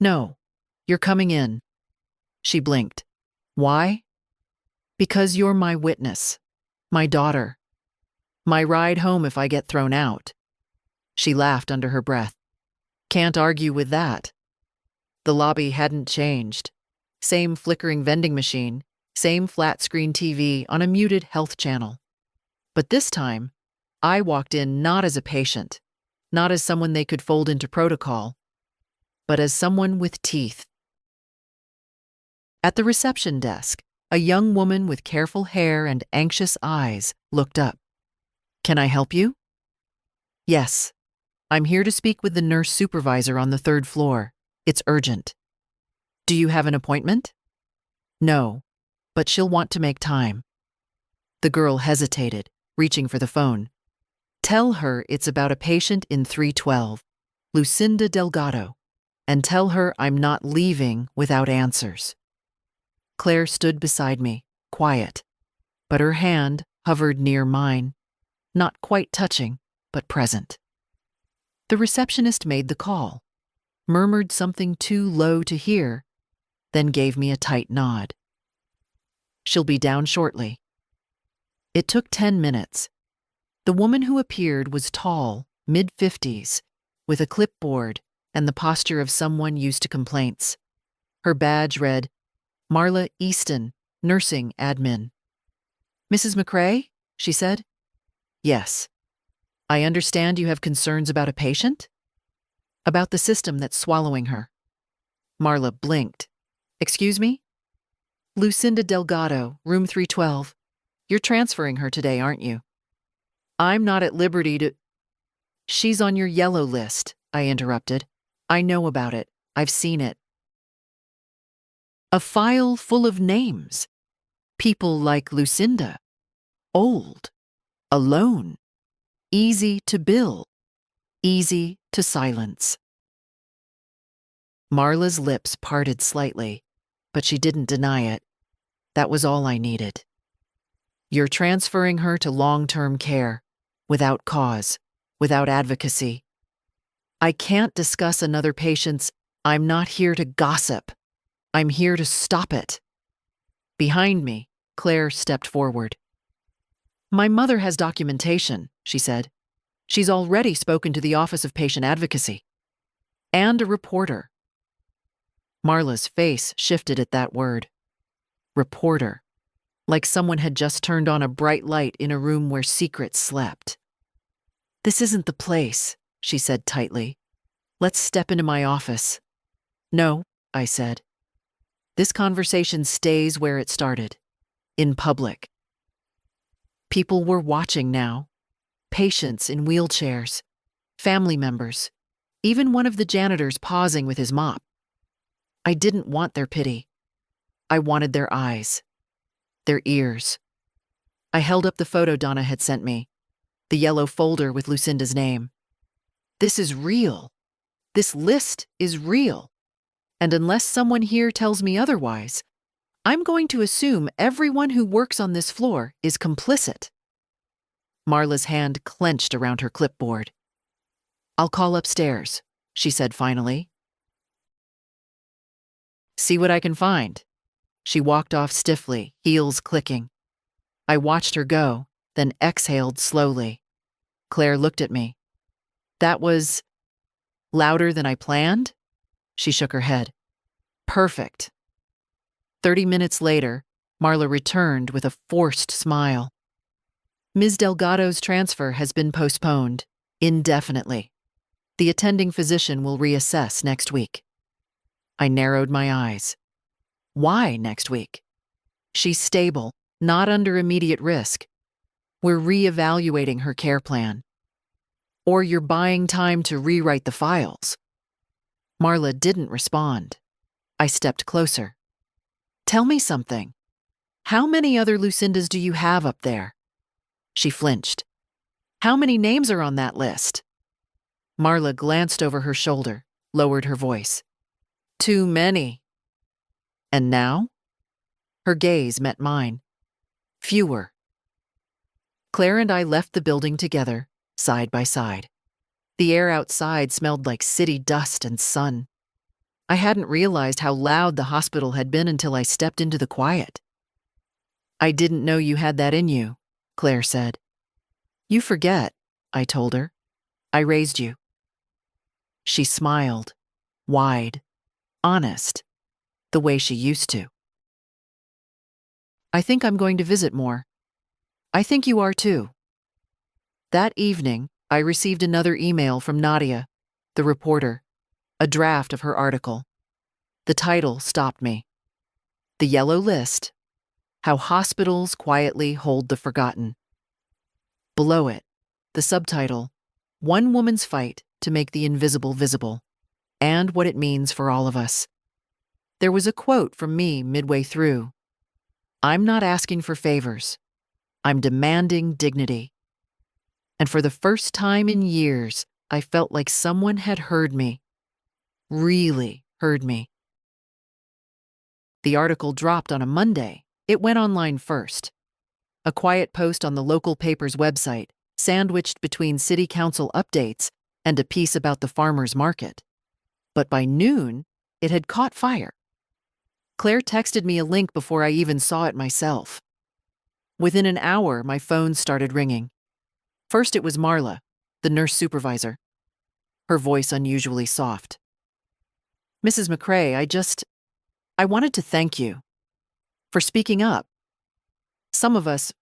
No, you're coming in. She blinked. Why? Because you're my witness, my daughter, my ride home if I get thrown out. She laughed under her breath. Can't argue with that. The lobby hadn't changed. Same flickering vending machine, same flat-screen TV on a muted health channel. But this time, I walked in not as a patient, not as someone they could fold into protocol, but as someone with teeth. At the reception desk, a young woman with careful hair and anxious eyes looked up. "Can I help you?" "Yes. I'm here to speak with the nurse supervisor on the 3rd floor. It's urgent." "Do you have an appointment?" "No, but she'll want to make time." The girl hesitated, reaching for the phone. "Tell her it's about a patient in 312, Lucinda Delgado, and tell her I'm not leaving without answers." Claire stood beside me, quiet, but her hand hovered near mine, not quite touching, but present. The receptionist made the call, murmured something too low to hear, then gave me a tight nod. "She'll be down shortly." It took 10 minutes. The woman who appeared was tall, mid-50s, with a clipboard and the posture of someone used to complaints. Her badge read, "Marla Easton, Nursing Admin." "Mrs. McRae?" she said. "Yes. I understand you have concerns about a patient?" "About the system that's swallowing her." Marla blinked. "Excuse me?" "Lucinda Delgado, room 312. You're transferring her today, aren't you?" "I'm not at liberty to—" "She's on your yellow list," I interrupted. "I know about it. I've seen it. A file full of names. People like Lucinda. Old. Alone. Easy to bill. Easy to silence." Marla's lips parted slightly, but she didn't deny it. That was all I needed. "You're transferring her to long-term care, without cause, without advocacy. I can't discuss another patient's— I'm not here to gossip. I'm here to stop it." Behind me, Claire stepped forward. "My mother has documentation," she said. "She's already spoken to the Office of Patient Advocacy. And a reporter." Marla's face shifted at that word. Reporter. Like someone had just turned on a bright light in a room where secrets slept. "This isn't the place," she said tightly. "Let's step into my office." "No," I said. "This conversation stays where it started, in public." People were watching now. Patients in wheelchairs, family members, even one of the janitors pausing with his mop. I didn't want their pity. I wanted their eyes, their ears. I held up the photo Donna had sent me, the yellow folder with Lucinda's name. "This is real. This list is real. And unless someone here tells me otherwise, I'm going to assume everyone who works on this floor is complicit." Marla's hand clenched around her clipboard. "I'll call upstairs," she said finally. "See what I can find." She walked off stiffly, heels clicking. I watched her go, then exhaled slowly. Claire looked at me. "That was louder than I planned?" She shook her head. "Perfect." 30 minutes later, Marla returned with a forced smile. "Ms. Delgado's transfer has been postponed, indefinitely. The attending physician will reassess next week." I narrowed my eyes. "Why next week?" "She's stable, not under immediate risk. We're re-evaluating her care plan." "Or you're buying time to rewrite the files." Marla didn't respond. I stepped closer. "Tell me something. How many other Lucindas do you have up there?" She flinched. "How many names are on that list?" Marla glanced over her shoulder, lowered her voice. "Too many." "And now?" Her gaze met mine. "Fewer." Claire and I left the building together, side by side. The air outside smelled like city dust and sun. I hadn't realized how loud the hospital had been until I stepped into the quiet. "I didn't know you had that in you," Claire said. "You forget," I told her. "I raised you." She smiled, wide, honest, the way she used to. I think I'm going to visit more. I think you are too. That evening, I received another email from Nadia, the reporter, a draft of her article. The title stopped me. The Yellow List: How Hospitals Quietly Hold the Forgotten. Below it, the subtitle: One Woman's Fight to Make the Invisible Visible, and What It Means for All of Us. There was a quote from me midway through. I'm not asking for favors. I'm demanding dignity. And for the first time in years, I felt like someone had heard me. Really heard me. The article dropped on a Monday. It went online first. A quiet post on the local paper's website, sandwiched between city council updates and a piece about the farmer's market. But by noon, it had caught fire. Claire texted me a link before I even saw it myself. Within an hour, my phone started ringing. First, it was Marla, the nurse supervisor. Her voice unusually soft. Mrs. McCrae, I wanted to thank you for speaking up. Some of us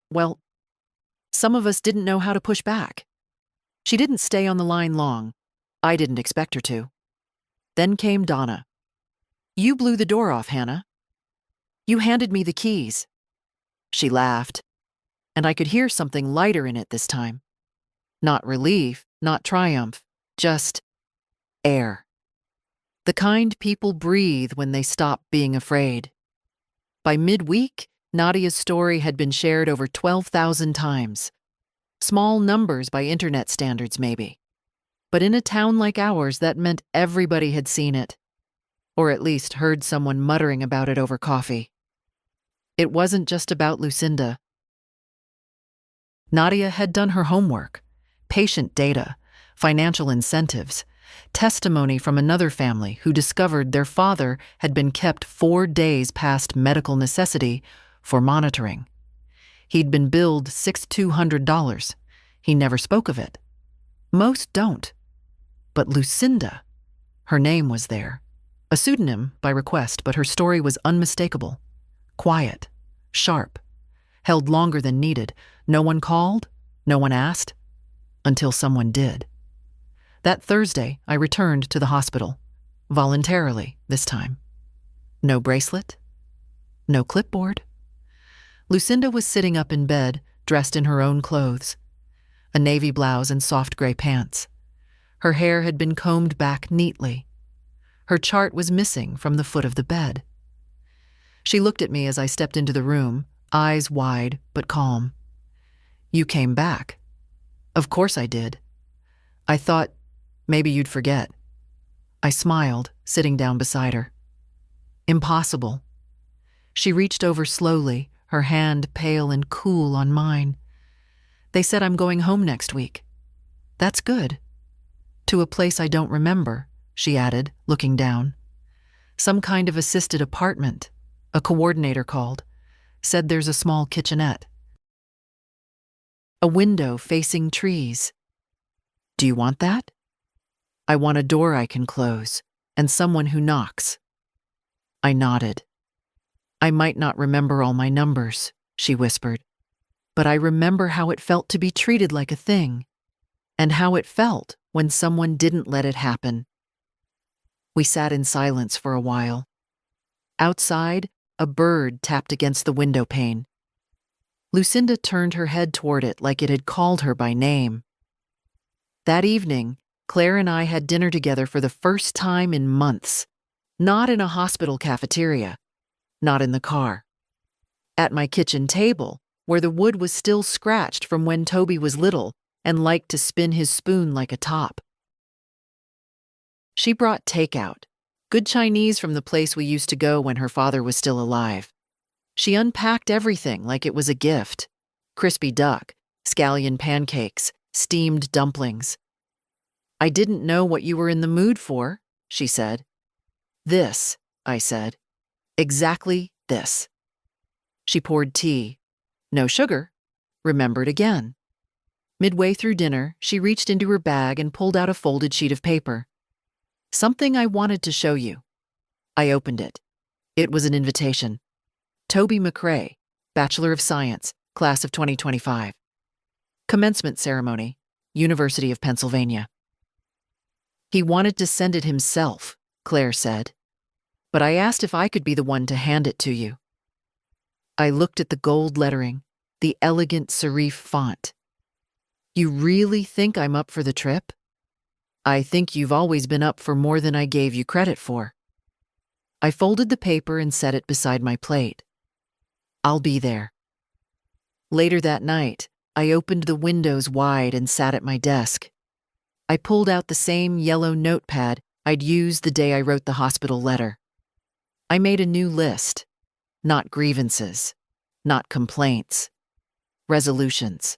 didn't know how to push back. She didn't stay on the line long. I didn't expect her to. Then came Donna. You blew the door off, Hannah. You handed me the keys. She laughed, and I could hear something lighter in it this time. Not relief, not triumph, just air. The kind people breathe when they stop being afraid. By midweek, Nadia's story had been shared over 12,000 times. Small numbers by internet standards, maybe. But in a town like ours, that meant everybody had seen it. Or at least heard someone muttering about it over coffee. It wasn't just about Lucinda. Nadia had done her homework. Patient data, financial incentives, testimony from another family who discovered their father had been kept 4 days past medical necessity for monitoring. He'd been billed $6,200. He never spoke of it. Most don't. But Lucinda, her name was there. A pseudonym by request, but her story was unmistakable. Quiet, sharp, held longer than needed. No one called, no one asked, until someone did. That Thursday, I returned to the hospital, voluntarily this time. No bracelet, no clipboard. Lucinda was sitting up in bed, dressed in her own clothes, a navy blouse and soft gray pants. Her hair had been combed back neatly. Her chart was missing from the foot of the bed. She looked at me as I stepped into the room, eyes wide but calm. You came back. Of course I did. I thought maybe you'd forget. I smiled, sitting down beside her. Impossible. She reached over slowly, her hand pale and cool on mine. They said I'm going home next week. That's good. To a place I don't remember, she added, looking down. Some kind of assisted apartment. A coordinator called. Said there's a small kitchenette. A window facing trees. Do you want that? I want a door I can close, and someone who knocks. I nodded. I might not remember all my numbers, she whispered, but I remember how it felt to be treated like a thing, and how it felt when someone didn't let it happen. We sat in silence for a while. Outside, a bird tapped against the window pane. Lucinda turned her head toward it like it had called her by name. That evening, Claire and I had dinner together for the first time in months. Not in a hospital cafeteria, not in the car. At my kitchen table, where the wood was still scratched from when Toby was little and liked to spin his spoon like a top. She brought takeout, good Chinese from the place we used to go when her father was still alive. She unpacked everything like it was a gift. Crispy duck, scallion pancakes, steamed dumplings. I didn't know what you were in the mood for, she said. This, I said. Exactly this. She poured tea. No sugar. Remembered again. Midway through dinner, she reached into her bag and pulled out a folded sheet of paper. Something I wanted to show you. I opened it. It was an invitation. Toby McRae, Bachelor of Science, Class of 2025. Commencement Ceremony, University of Pennsylvania. He wanted to send it himself, Claire said, but I asked if I could be the one to hand it to you. I looked at the gold lettering, the elegant serif font. You really think I'm up for the trip? I think you've always been up for more than I gave you credit for. I folded the paper and set it beside my plate. I'll be there. Later that night, I opened the windows wide and sat at my desk. I pulled out the same yellow notepad I'd used the day I wrote the hospital letter. I made a new list. Not grievances, not complaints, resolutions.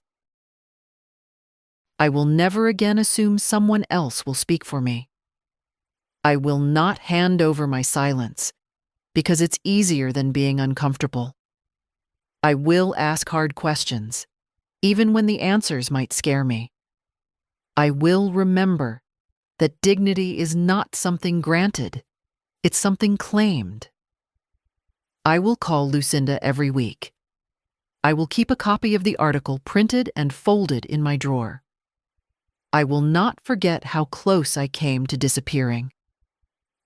I will never again assume someone else will speak for me. I will not hand over my silence, because it's easier than being uncomfortable. I will ask hard questions, even when the answers might scare me. I will remember that dignity is not something granted, it's something claimed. I will call Lucinda every week. I will keep a copy of the article printed and folded in my drawer. I will not forget how close I came to disappearing.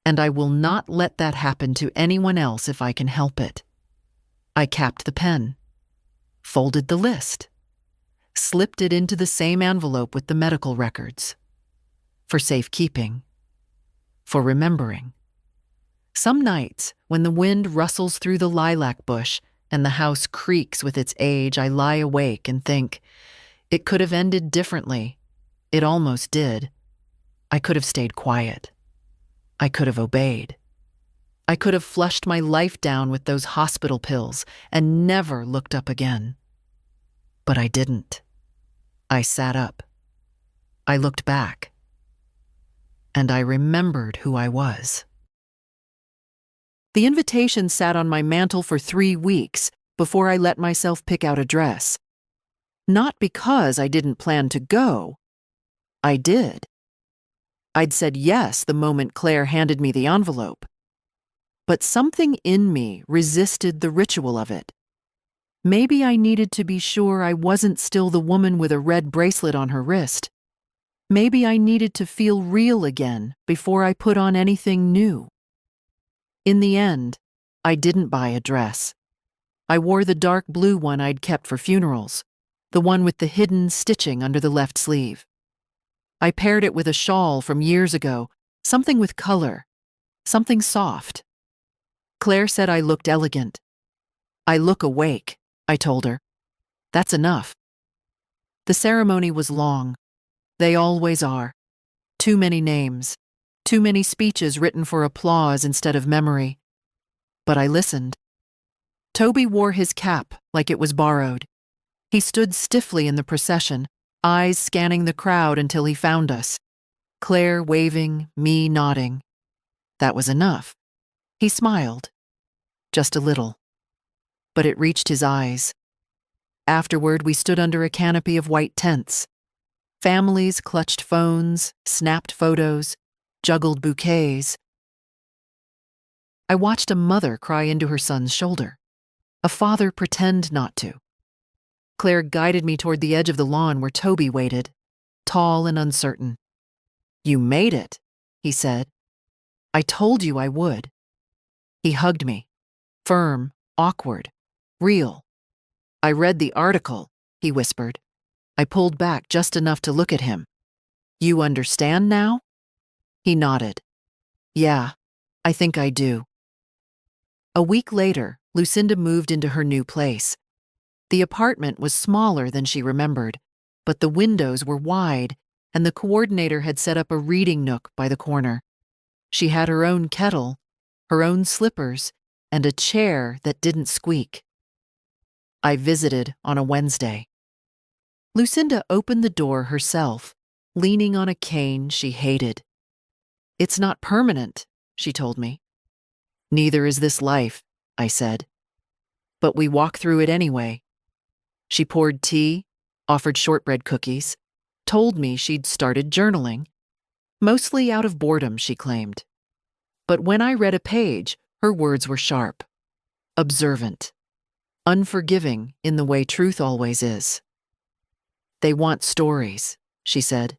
And I will not let that happen to anyone else if I can help it. I capped the pen, folded the list, slipped it into the same envelope with the medical records. For safekeeping. For remembering. Some nights, when the wind rustles through the lilac bush and the house creaks with its age, I lie awake and think, it could have ended differently. It almost did. I could have stayed quiet. I could have obeyed. I could have flushed my life down with those hospital pills and never looked up again. But I didn't. I sat up. I looked back. And I remembered who I was. The invitation sat on my mantle for 3 weeks before I let myself pick out a dress. Not because I didn't plan to go. I did. I'd said yes the moment Claire handed me the envelope. But something in me resisted the ritual of it. Maybe I needed to be sure I wasn't still the woman with a red bracelet on her wrist. Maybe I needed to feel real again before I put on anything new. In the end, I didn't buy a dress. I wore the dark blue one I'd kept for funerals, the one with the hidden stitching under the left sleeve. I paired it with a shawl from years ago, something with color, something soft. Claire said I looked elegant. I look awake, I told her. That's enough. The ceremony was long. They always are. Too many names. Too many speeches written for applause instead of memory. But I listened. Toby wore his cap like it was borrowed. He stood stiffly in the procession, eyes scanning the crowd until he found us. Claire waving, me nodding. That was enough. He smiled. Just a little. But it reached his eyes. Afterward, we stood under a canopy of white tents. Families clutched phones, snapped photos, juggled bouquets. I watched a mother cry into her son's shoulder, a father pretend not to. Claire guided me toward the edge of the lawn where Toby waited, tall and uncertain. You made it, he said. I told you I would. He hugged me, firm, awkward, real. I read the article, he whispered. I pulled back just enough to look at him. You understand now? He nodded. Yeah, I think I do. A week later, Lucinda moved into her new place. The apartment was smaller than she remembered, but the windows were wide, and the coordinator had set up a reading nook by the corner. She had her own kettle, her own slippers, and a chair that didn't squeak. I visited on a Wednesday. Lucinda opened the door herself, leaning on a cane she hated. It's not permanent, she told me. Neither is this life, I said. But we walk through it anyway. She poured tea, offered shortbread cookies, told me she'd started journaling. Mostly out of boredom, she claimed. But when I read a page, her words were sharp, observant, unforgiving in the way truth always is. "They want stories," she said.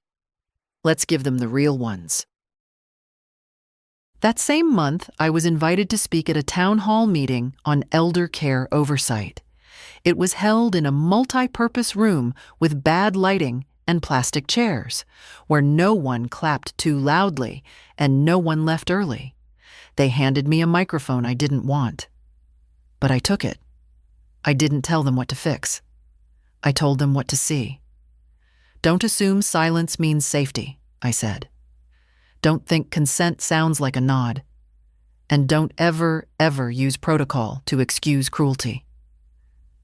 "Let's give them the real ones." That same month, I was invited to speak at a town hall meeting on elder care oversight. It was held in a multi-purpose room with bad lighting and plastic chairs, where no one clapped too loudly and no one left early. They handed me a microphone I didn't want. But I took it. I didn't tell them what to fix. I told them what to see. "Don't assume silence means safety," I said. "Don't think consent sounds like a nod. And don't ever, ever use protocol to excuse cruelty."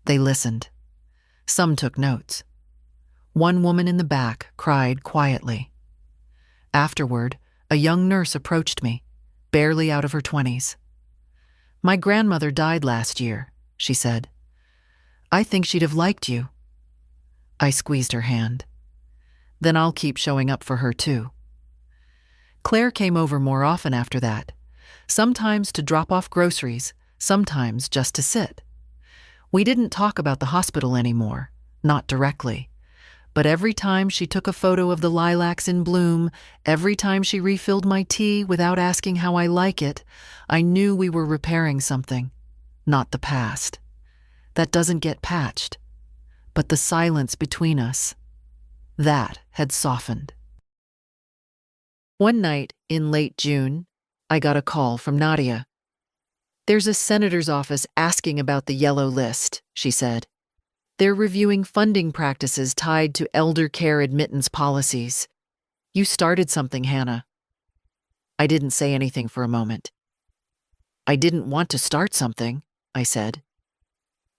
They listened. Some took notes. One woman in the back cried quietly. Afterward, a young nurse approached me, barely out of her 20s. "My grandmother died last year," she said. "I think she'd have liked you." I squeezed her hand. "Then I'll keep showing up for her too." Claire came over more often after that, sometimes to drop off groceries, sometimes just to sit. We didn't talk about the hospital anymore, not directly. But every time she took a photo of the lilacs in bloom, every time she refilled my tea without asking how I like it, I knew we were repairing something, not the past. That doesn't get patched. But the silence between us, that had softened. One night in late June, I got a call from Nadia. "There's a senator's office asking about the yellow list," she said. "They're reviewing funding practices tied to elder care admittance policies. You started something, Hannah." I didn't say anything for a moment. "I didn't want to start something," I said.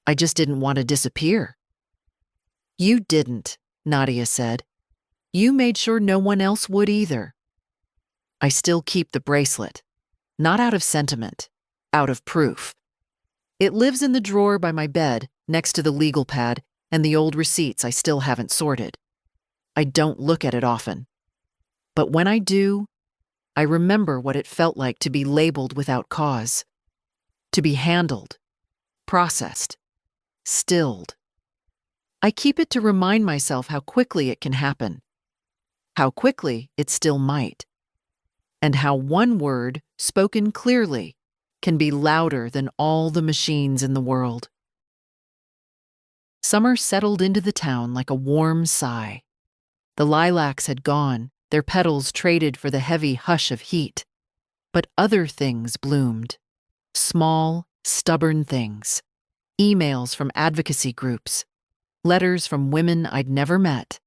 "I just didn't want to disappear." "You didn't," Nadia said. "You made sure no one else would either." I still keep the bracelet, not out of sentiment, out of proof. It lives in the drawer by my bed, next to the legal pad and the old receipts I still haven't sorted. I don't look at it often. But when I do, I remember what it felt like to be labeled without cause, to be handled, processed, stilled. I keep it to remind myself how quickly it can happen, how quickly it still might, and how one word, spoken clearly, can be louder than all the machines in the world. Summer settled into the town like a warm sigh. The lilacs had gone, their petals traded for the heavy hush of heat. But other things bloomed. Small, stubborn things. Emails from advocacy groups. Letters from women I'd never met.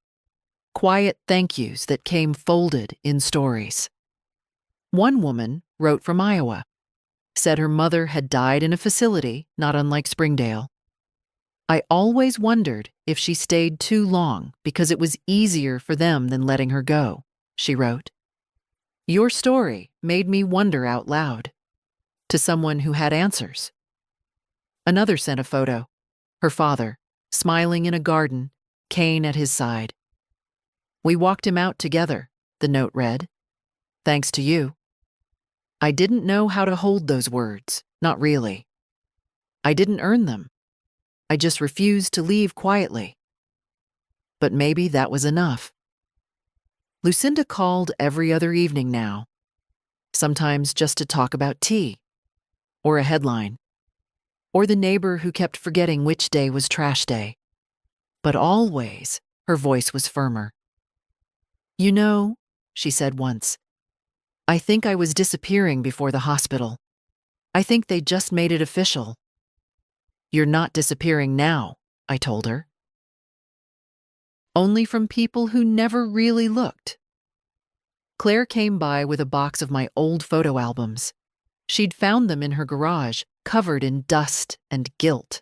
Quiet thank yous that came folded in stories. One woman wrote from Iowa. Said her mother had died in a facility not unlike Springdale. "I always wondered if she stayed too long because it was easier for them than letting her go," she wrote. "Your story made me wonder out loud." To someone who had answers. Another sent a photo. Her father, smiling in a garden, cane at his side. "We walked him out together," the note read. "Thanks to you." I didn't know how to hold those words, not really. I didn't earn them. I just refused to leave quietly. But maybe that was enough. Lucinda called every other evening now, sometimes just to talk about tea, or a headline, or the neighbor who kept forgetting which day was trash day. But always, her voice was firmer. "You know," she said once, "I think I was disappearing before the hospital. I think they just made it official." "You're not disappearing now," I told her. Only from people who never really looked. Claire came by with a box of my old photo albums. She'd found them in her garage, covered in dust and guilt.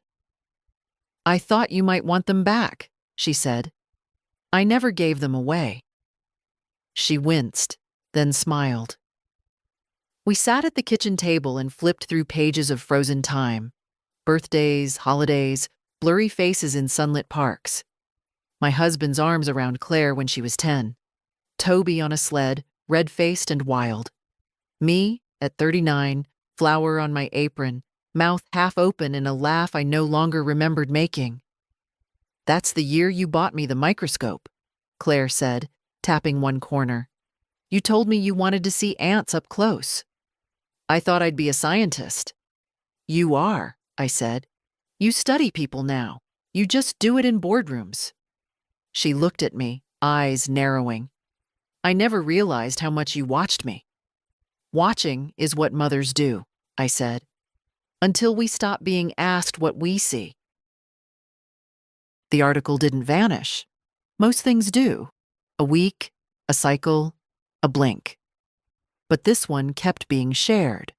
"I thought you might want them back," she said. "I never gave them away." She winced, then smiled. We sat at the kitchen table and flipped through pages of frozen time. Birthdays, holidays, blurry faces in sunlit parks. My husband's arms around Claire when she was 10. Toby on a sled, red-faced and wild. Me, at 39, flower on my apron, mouth half open in a laugh I no longer remembered making. "That's the year you bought me the microscope," Claire said, tapping one corner. "You told me you wanted to see ants up close. I thought I'd be a scientist." "You are," I said. "You study people now. You just do it in boardrooms." She looked at me, eyes narrowing. "I never realized how much you watched me." "Watching is what mothers do," I said, "until we stop being asked what we see." The article didn't vanish. Most things do. A week, a cycle, a blink. But this one kept being shared.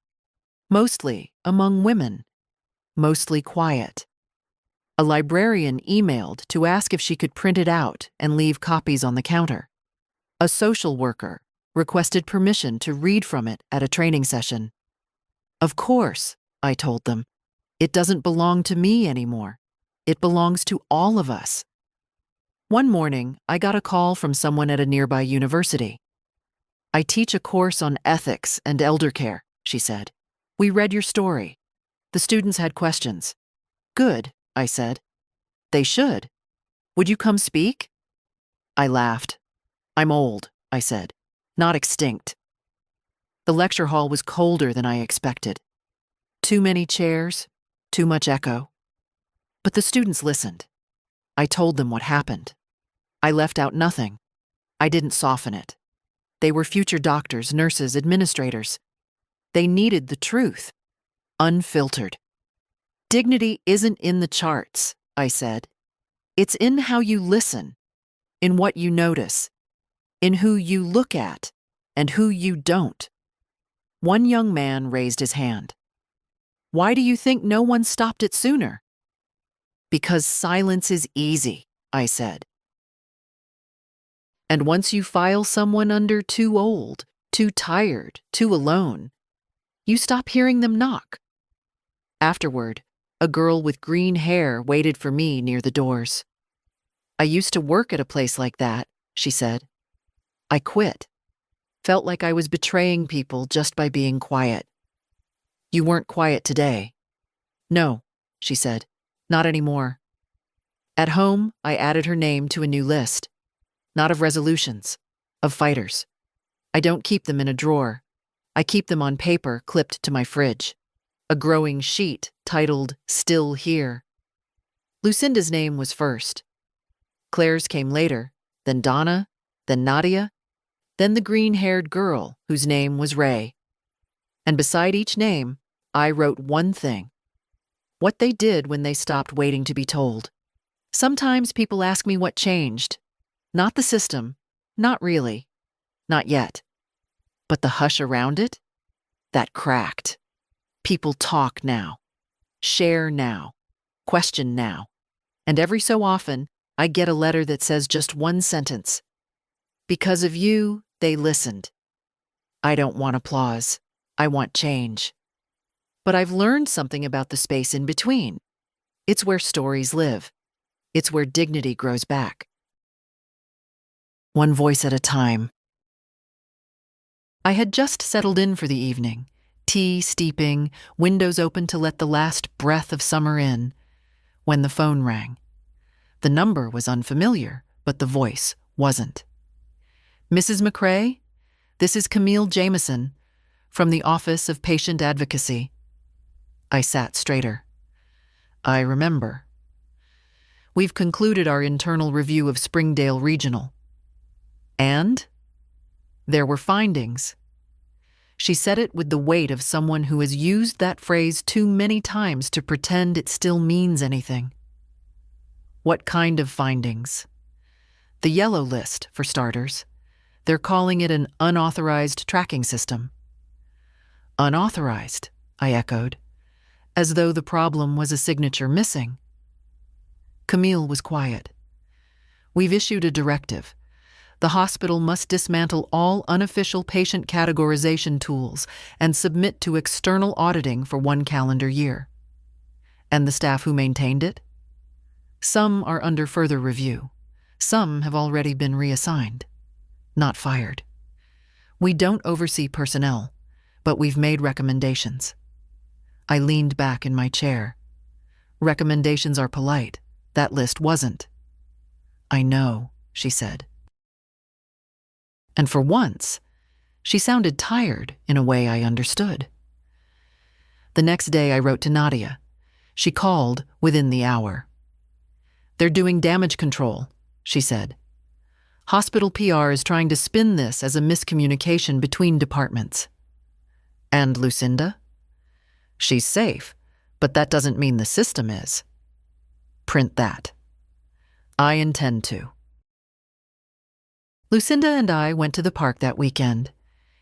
Mostly among women. Mostly quiet. A librarian emailed to ask if she could print it out and leave copies on the counter. A social worker requested permission to read from it at a training session. "Of course," I told them. "It doesn't belong to me anymore. It belongs to all of us." One morning, I got a call from someone at a nearby university. "I teach a course on ethics and elder care," she said. "We read your story. The students had questions." "Good," I said. "They should. Would you come speak?" I laughed. "I'm old," I said. "Not extinct." The lecture hall was colder than I expected. Too many chairs, too much echo. But the students listened. I told them what happened. I left out nothing. I didn't soften it. They were future doctors, nurses, administrators. They needed the truth, unfiltered. "Dignity isn't in the charts," I said. "It's in how you listen, in what you notice, in who you look at, and who you don't." One young man raised his hand. "Why do you think no one stopped it sooner?" "Because silence is easy," I said. And once you file someone under too old, too tired, too alone, you stop hearing them knock. Afterward, a girl with green hair waited for me near the doors. "I used to work at a place like that," she said. "I quit. Felt like I was betraying people just by being quiet." "You weren't quiet today." "No," she said. "Not anymore." At home, I added her name to a new list. Not of resolutions, of fighters. I don't keep them in a drawer. I keep them on paper clipped to my fridge. A growing sheet titled "Still Here." Lucinda's name was first. Claire's came later, then Donna, then Nadia, then the green-haired girl whose name was Ray. And beside each name, I wrote one thing: what they did when they stopped waiting to be told. Sometimes people ask me what changed. Not the system, not really, not yet. But the hush around it? That cracked. People talk now, share now, question now. And every so often, I get a letter that says just one sentence: "Because of you, they listened." I don't want applause. I want change. But I've learned something about the space in between. It's where stories live. It's where dignity grows back. One voice at a time. I had just settled in for the evening, tea steeping, windows open to let the last breath of summer in, when the phone rang. The number was unfamiliar, but the voice wasn't. "Mrs. McCrae, this is Camille Jameson, from the Office of Patient Advocacy." I sat straighter. "I remember. We've concluded our internal review of Springdale Regional." "And?" "There were findings." She said it with the weight of someone who has used that phrase too many times to pretend it still means anything. "What kind of findings?" "The yellow list, for starters. They're calling it an unauthorized tracking system." "Unauthorized," I echoed, as though the problem was a signature missing. Camille was quiet. "We've issued a directive. The hospital must dismantle all unofficial patient categorization tools and submit to external auditing for 1 calendar year." "And the staff who maintained it?" "Some are under further review. Some have already been reassigned. Not fired. We don't oversee personnel, but we've made recommendations. I leaned back in my chair. Recommendations are polite. That list wasn't. I know, she said. And for once, she sounded tired in a way I understood. The next day I wrote to Nadia. She called within the hour. They're doing damage control, she said. Hospital PR is trying to spin this as a miscommunication between departments. And Lucinda? She's safe, but that doesn't mean the system is. Print that. I intend to. Lucinda and I went to the park that weekend.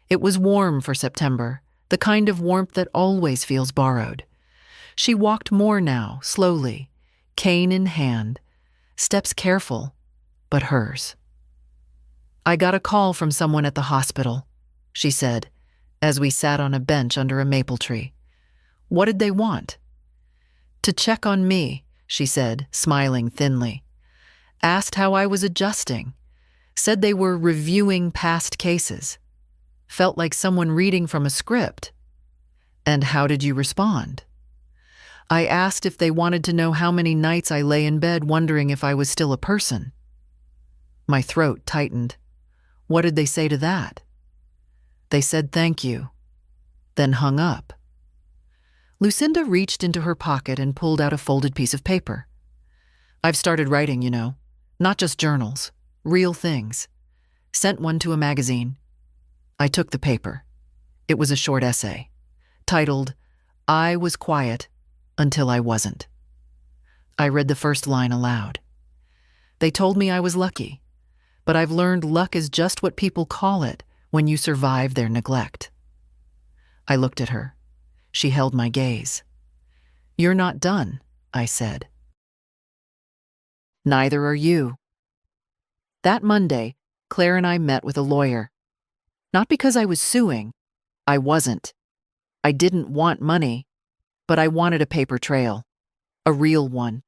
It was warm for September, the kind of warmth that always feels borrowed. She walked more now, slowly, cane in hand, steps careful, but hers. I got a call from someone at the hospital, she said, as we sat on a bench under a maple tree. What did they want? To check on me, she said, smiling thinly. Asked how I was adjusting. Said they were reviewing past cases. Felt like someone reading from a script. And how did you respond? I asked if they wanted to know how many nights I lay in bed wondering if I was still a person. My throat tightened. What did they say to that? They said thank you, then hung up. Lucinda reached into her pocket and pulled out a folded piece of paper. I've started writing, you know, not just journals, real things. Sent one to a magazine. I took the paper. It was a short essay, titled, I Was Quiet Until I Wasn't. I read the first line aloud. They told me I was lucky, but I've learned luck is just what people call it when you survive their neglect. I looked at her. She held my gaze. You're not done, I said. Neither are you. That Monday, Claire and I met with a lawyer. Not because I was suing. I wasn't. I didn't want money, but I wanted a paper trail, a real one.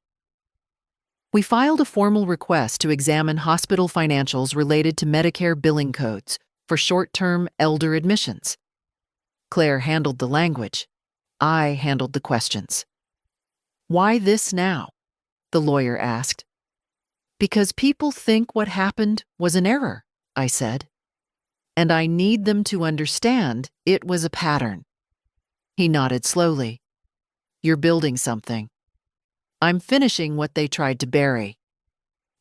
We filed a formal request to examine hospital financials related to Medicare billing codes for short-term elder admissions. Claire handled the language. I handled the questions. Why this now? The lawyer asked. Because people think what happened was an error, I said. And I need them to understand it was a pattern. He nodded slowly. You're building something. I'm finishing what they tried to bury.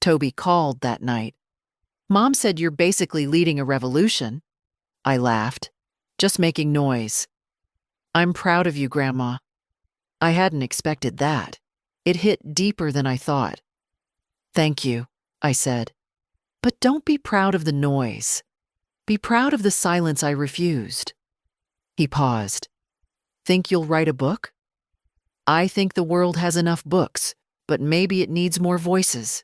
Toby called that night. Mom said you're basically leading a revolution. I laughed, just making noise. I'm proud of you, Grandma. I hadn't expected that. It hit deeper than I thought. Thank you, I said. But don't be proud of the noise. Be proud of the silence I refused. He paused. Think you'll write a book? I think the world has enough books, but maybe it needs more voices.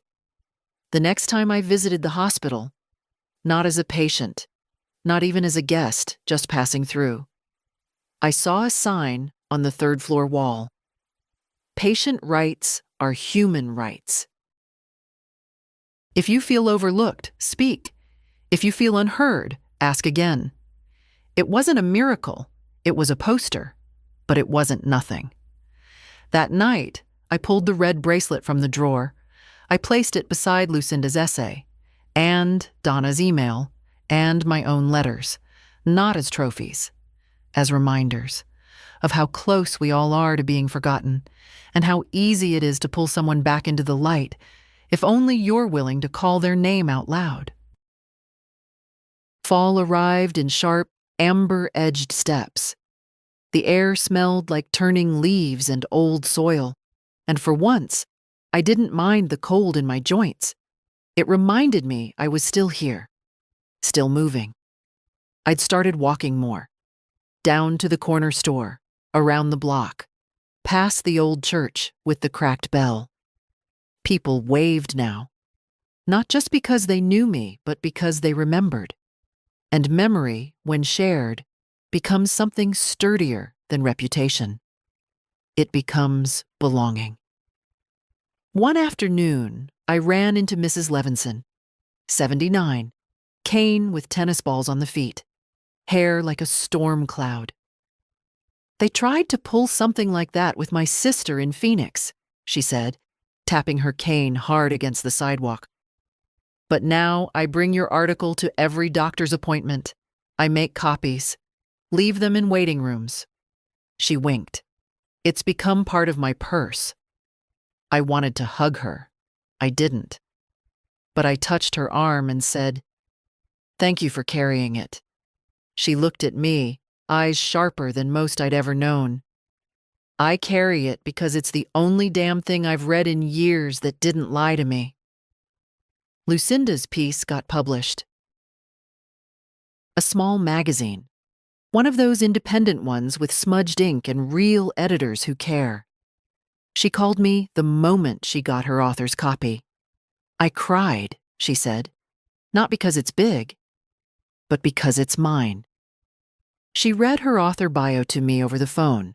The next time I visited the hospital, not as a patient, not even as a guest, just passing through, I saw a sign on the third-floor wall. Patient rights are human rights. If you feel overlooked, speak. If you feel unheard, ask again. It wasn't a miracle. It was a poster, but it wasn't nothing. That night, I pulled the red bracelet from the drawer. I placed it beside Lucinda's essay, and Donna's email, and my own letters, not as trophies, as reminders of how close we all are to being forgotten, and how easy it is to pull someone back into the light if only you're willing to call their name out loud. Fall arrived in sharp, amber-edged steps. The air smelled like turning leaves and old soil, and for once, I didn't mind the cold in my joints. It reminded me I was still here, still moving. I'd started walking more, down to the corner store, around the block, past the old church with the cracked bell. People waved now, not just because they knew me, but because they remembered. And memory, when shared, becomes something sturdier than reputation. It becomes belonging. One afternoon, I ran into Mrs. Levinson, 79, cane with tennis balls on the feet, hair like a storm cloud. They tried to pull something like that with my sister in Phoenix, she said, tapping her cane hard against the sidewalk. But now I bring your article to every doctor's appointment. I make copies. Leave them in waiting rooms. She winked. It's become part of my purse. I wanted to hug her. I didn't. But I touched her arm and said, "Thank you for carrying it." She looked at me, eyes sharper than most I'd ever known. I carry it because it's the only damn thing I've read in years that didn't lie to me. Lucinda's piece got published. A small magazine. One of those independent ones with smudged ink and real editors who care. She called me the moment she got her author's copy. I cried, she said, not because it's big, but because it's mine. She read her author bio to me over the phone.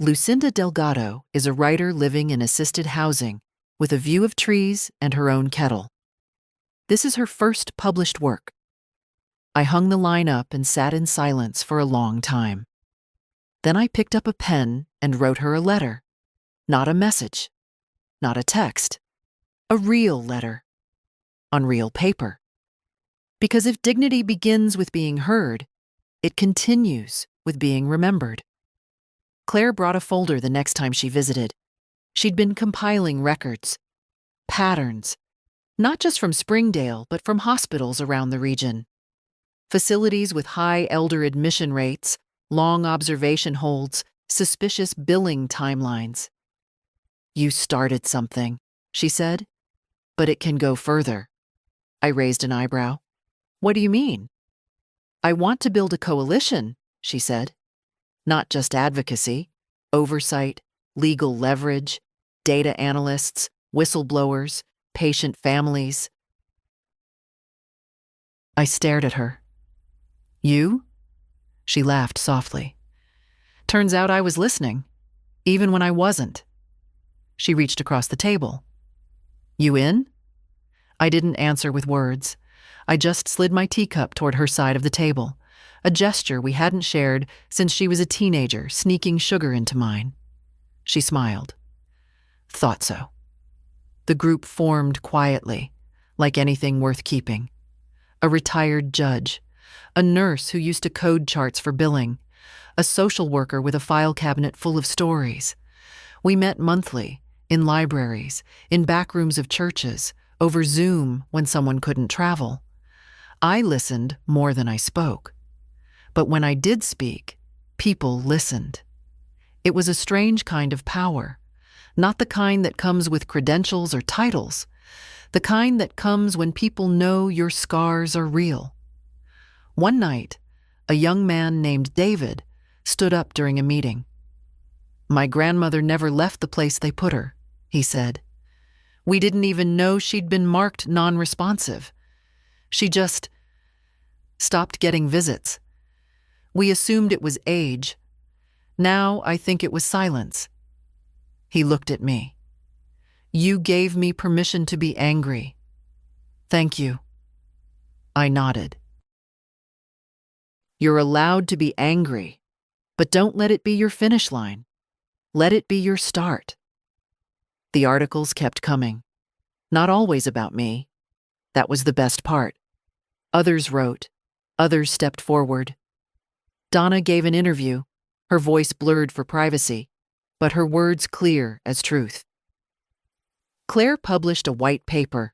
Lucinda Delgado is a writer living in assisted housing with a view of trees and her own kettle. This is her first published work. I hung the line up and sat in silence for a long time. Then I picked up a pen and wrote her a letter. Not a message, not a text, a real letter, on real paper. Because if dignity begins with being heard, it continues with being remembered. Claire brought a folder the next time she visited. She'd been compiling records, patterns, not just from Springdale, but from hospitals around the region. Facilities with high elder admission rates, long observation holds, suspicious billing timelines. "You started something," she said, "but it can go further." I raised an eyebrow. "What do you mean?" "I want to build a coalition," she said. "Not just advocacy, oversight, legal leverage, data analysts, whistleblowers, patient families." I stared at her. "You?" She laughed softly. "Turns out I was listening, even when I wasn't." She reached across the table. "You in?" I didn't answer with words. I just slid my teacup toward her side of the table, a gesture we hadn't shared since she was a teenager sneaking sugar into mine. She smiled. "Thought so." The group formed quietly, like anything worth keeping. A retired judge, a nurse who used to code charts for billing, a social worker with a file cabinet full of stories. We met monthly, in libraries, in back rooms of churches, over Zoom when someone couldn't travel. I listened more than I spoke. But when I did speak, people listened. It was a strange kind of power, not the kind that comes with credentials or titles, the kind that comes when people know your scars are real. One night, a young man named David stood up during a meeting. "My grandmother never left the place they put her," he said. "We didn't even know she'd been marked non-responsive. She just stopped getting visits. We assumed it was age. Now I think it was silence." He looked at me. "You gave me permission to be angry. Thank you." I nodded. You're allowed to be angry, but don't let it be your finish line. Let it be your start. The articles kept coming. Not always about me. That was the best part. Others wrote. Others stepped forward. Donna gave an interview, her voice blurred for privacy, but her words clear as truth. Claire published a white paper.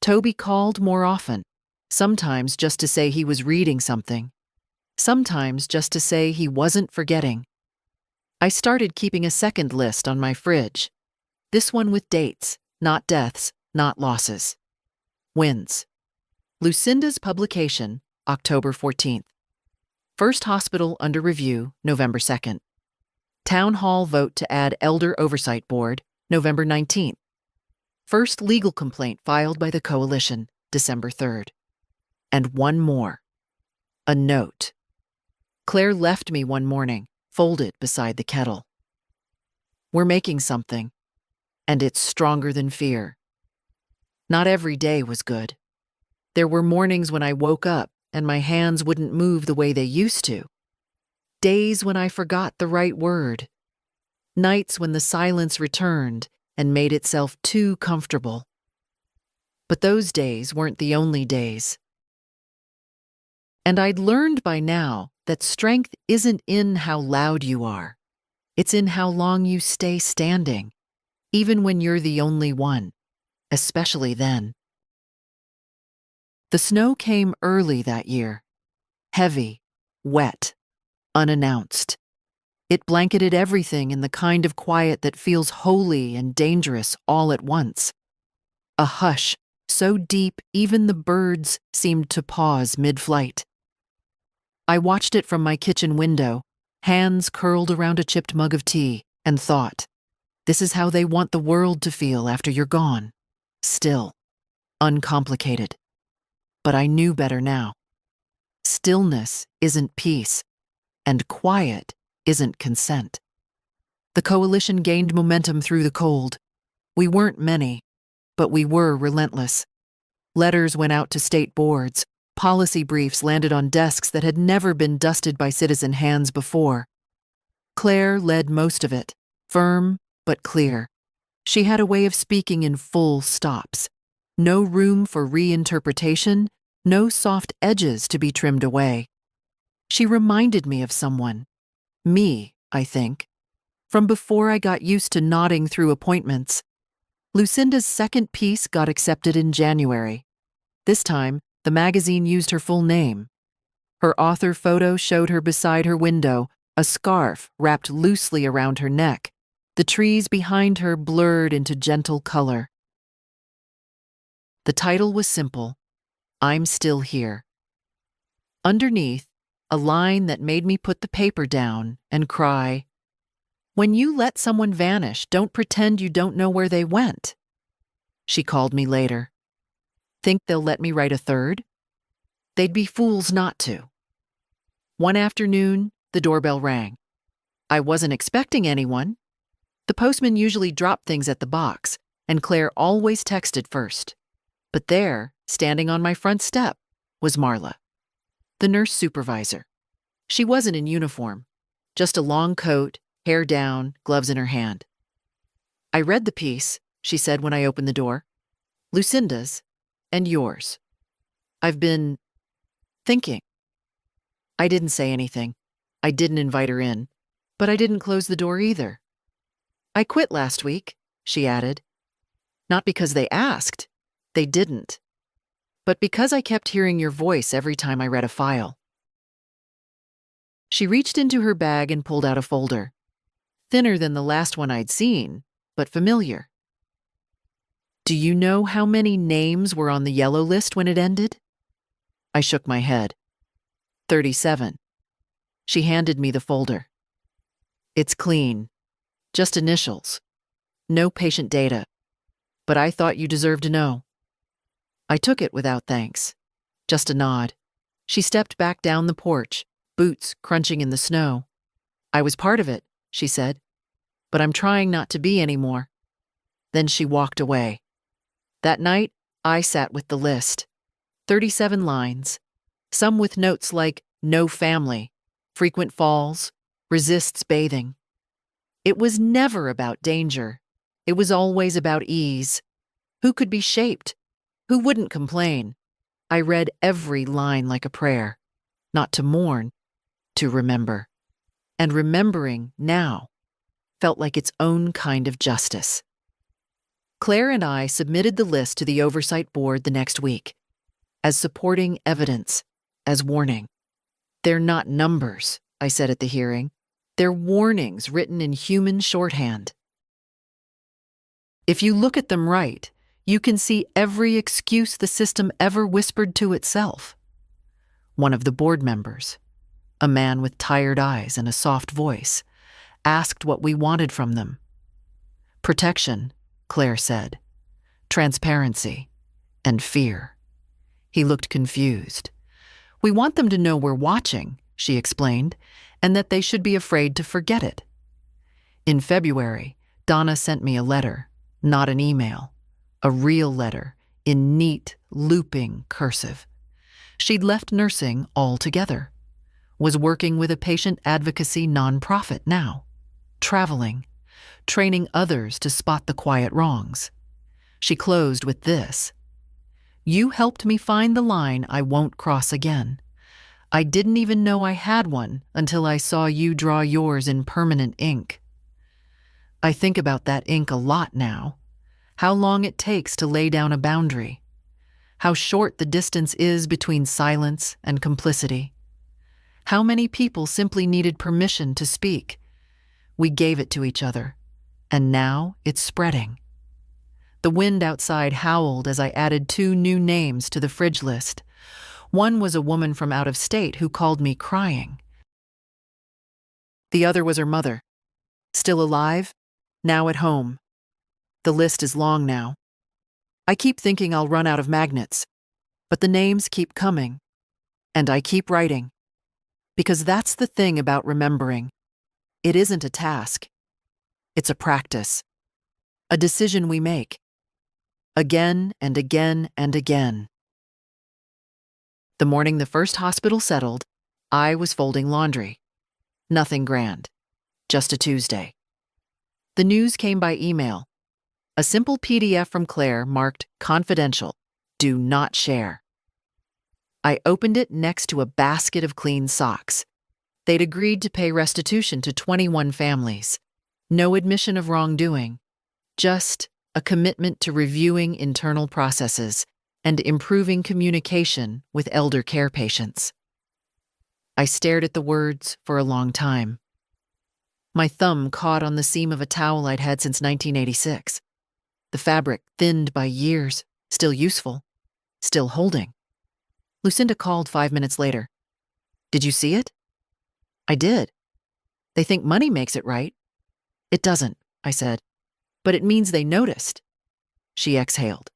Toby called more often, sometimes just to say he was reading something, sometimes just to say he wasn't forgetting. I started keeping a second list on my fridge. This one with dates, not deaths, not losses. Wins. Lucinda's publication, October 14th. First hospital under review, November 2nd. Town hall vote to add Elder Oversight Board, November 19th. First legal complaint filed by the coalition, December 3rd. And one more. A note. Claire left me one morning, folded beside the kettle. "We're making something, and it's stronger than fear." Not every day was good. There were mornings when I woke up and my hands wouldn't move the way they used to. Days when I forgot the right word. Nights when the silence returned and made itself too comfortable. But those days weren't the only days. And I'd learned by now that strength isn't in how loud you are. It's in how long you stay standing, even when you're the only one, especially then. The snow came early that year. Heavy, wet, unannounced. It blanketed everything in the kind of quiet that feels holy and dangerous all at once. A hush so deep even the birds seemed to pause mid-flight. I watched it from my kitchen window, hands curled around a chipped mug of tea, and thought, this is how they want the world to feel after you're gone. Still, uncomplicated. But I knew better now. Stillness isn't peace, and quiet isn't consent. The coalition gained momentum through the cold. We weren't many, but we were relentless. Letters went out to state boards. Policy briefs landed on desks that had never been dusted by citizen hands before. Claire led most of it, firm but clear. She had a way of speaking in full stops. No room for reinterpretation, no soft edges to be trimmed away. She reminded me of someone. Me, I think. From before I got used to nodding through appointments. Lucinda's second piece got accepted in January. This time, the magazine used her full name. Her author photo showed her beside her window, a scarf wrapped loosely around her neck. The trees behind her blurred into gentle color. The title was simple, I'm Still Here. Underneath, a line that made me put the paper down and cry, when you let someone vanish, don't pretend you don't know where they went. She called me later. Think they'll let me write a third? They'd be fools not to. One afternoon, the doorbell rang. I wasn't expecting anyone. The postman usually dropped things at the box, and Claire always texted first. But there, standing on my front step, was Marla, the nurse supervisor. She wasn't in uniform, just a long coat, hair down, gloves in her hand. I read the piece, she said when I opened the door. Lucinda's, and yours. I've been thinking. I didn't say anything. I didn't invite her in, but I didn't close the door either. I quit last week, she added. Not because they asked. They didn't. But because I kept hearing your voice every time I read a file. She reached into her bag and pulled out a folder. Thinner than the last one I'd seen, but familiar. Do you know how many names were on the yellow list when it ended? I shook my head. 37. She handed me the folder. It's clean. Just initials. No patient data. But I thought you deserved to know. I took it without thanks. Just a nod. She stepped back down the porch, boots crunching in the snow. I was part of it, she said. But I'm trying not to be anymore. Then she walked away. That night, I sat with the list. 37 lines. Some with notes like, no family, frequent falls, resists bathing. It was never about danger. It was always about ease. Who could be shaped? Who wouldn't complain? I read every line like a prayer. Not to mourn, to remember. And remembering now felt like its own kind of justice. Claire and I submitted the list to the Oversight Board the next week, as supporting evidence, as warning. They're not numbers, I said at the hearing. They're warnings written in human shorthand. If you look at them right, you can see every excuse the system ever whispered to itself. One of the board members, a man with tired eyes and a soft voice, asked what we wanted from them. Protection, Claire said. Transparency and fear. He looked confused. We want them to know we're watching, she explained, and that they should be afraid to forget it. In February, Donna sent me a letter, not an email, a real letter in neat, looping cursive. She'd left nursing altogether. was working with a patient advocacy nonprofit now, traveling, training others to spot the quiet wrongs. She closed with this: "You helped me find the line I won't cross again. I didn't even know I had one until I saw you draw yours in permanent ink." I think about that ink a lot now, how long it takes to lay down a boundary, how short the distance is between silence and complicity. How many people simply needed permission to speak. We gave it to each other, and now it's spreading. The wind outside howled as I added 2 new names to the fridge list. One was a woman from out of state who called me crying. The other was her mother, still alive, now at home. The list is long now. I keep thinking I'll run out of magnets, but the names keep coming, and I keep writing. Because that's the thing about remembering. It isn't a task. It's a practice. A decision we make. Again and again and again. The morning the first hospital settled, I was folding laundry. Nothing grand. Just a Tuesday. The news came by email. A simple PDF from Claire marked confidential. Do not share. I opened it next to a basket of clean socks. They'd agreed to pay restitution to 21 families. No admission of wrongdoing, just a commitment to reviewing internal processes and improving communication with elder care patients. I stared at the words for a long time. My thumb caught on the seam of a towel I'd had since 1986. The fabric thinned by years, still useful, still holding. Lucinda called 5 minutes later. "Did you see it?" I did. "They think money makes it right." "It doesn't," I said, "but it means they noticed." She exhaled.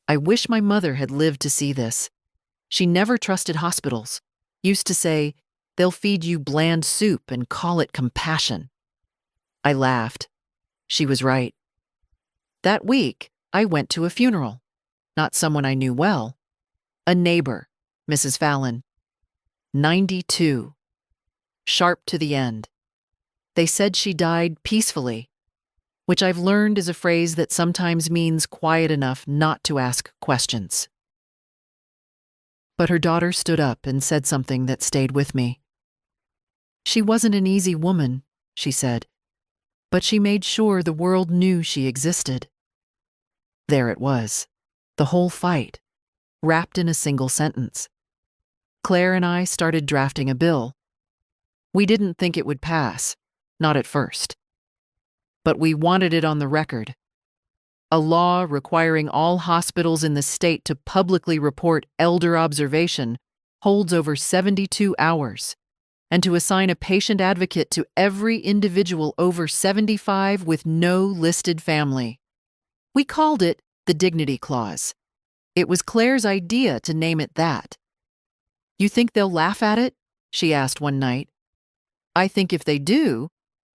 I wish my mother had lived to see this. She never trusted hospitals. Used to say, "They'll feed you bland soup and call it compassion." I laughed. She was right. That week, I went to a funeral. Not someone I knew well. A neighbor, Mrs. Fallon. 92. Sharp to the end. They said she died peacefully, which I've learned is a phrase that sometimes means quiet enough not to ask questions. But her daughter stood up and said something that stayed with me. "She wasn't an easy woman," she said, "but she made sure the world knew she existed." There it was, the whole fight, wrapped in a single sentence. Claire and I started drafting a bill. We didn't think it would pass, not at first. But we wanted it on the record. A law requiring all hospitals in the state to publicly report elder observation holds over 72 hours, and to assign a patient advocate to every individual over 75 with no listed family. We called it the Dignity Clause. It was Claire's idea to name it that. "You think they'll laugh at it?" she asked one night. "I think if they do,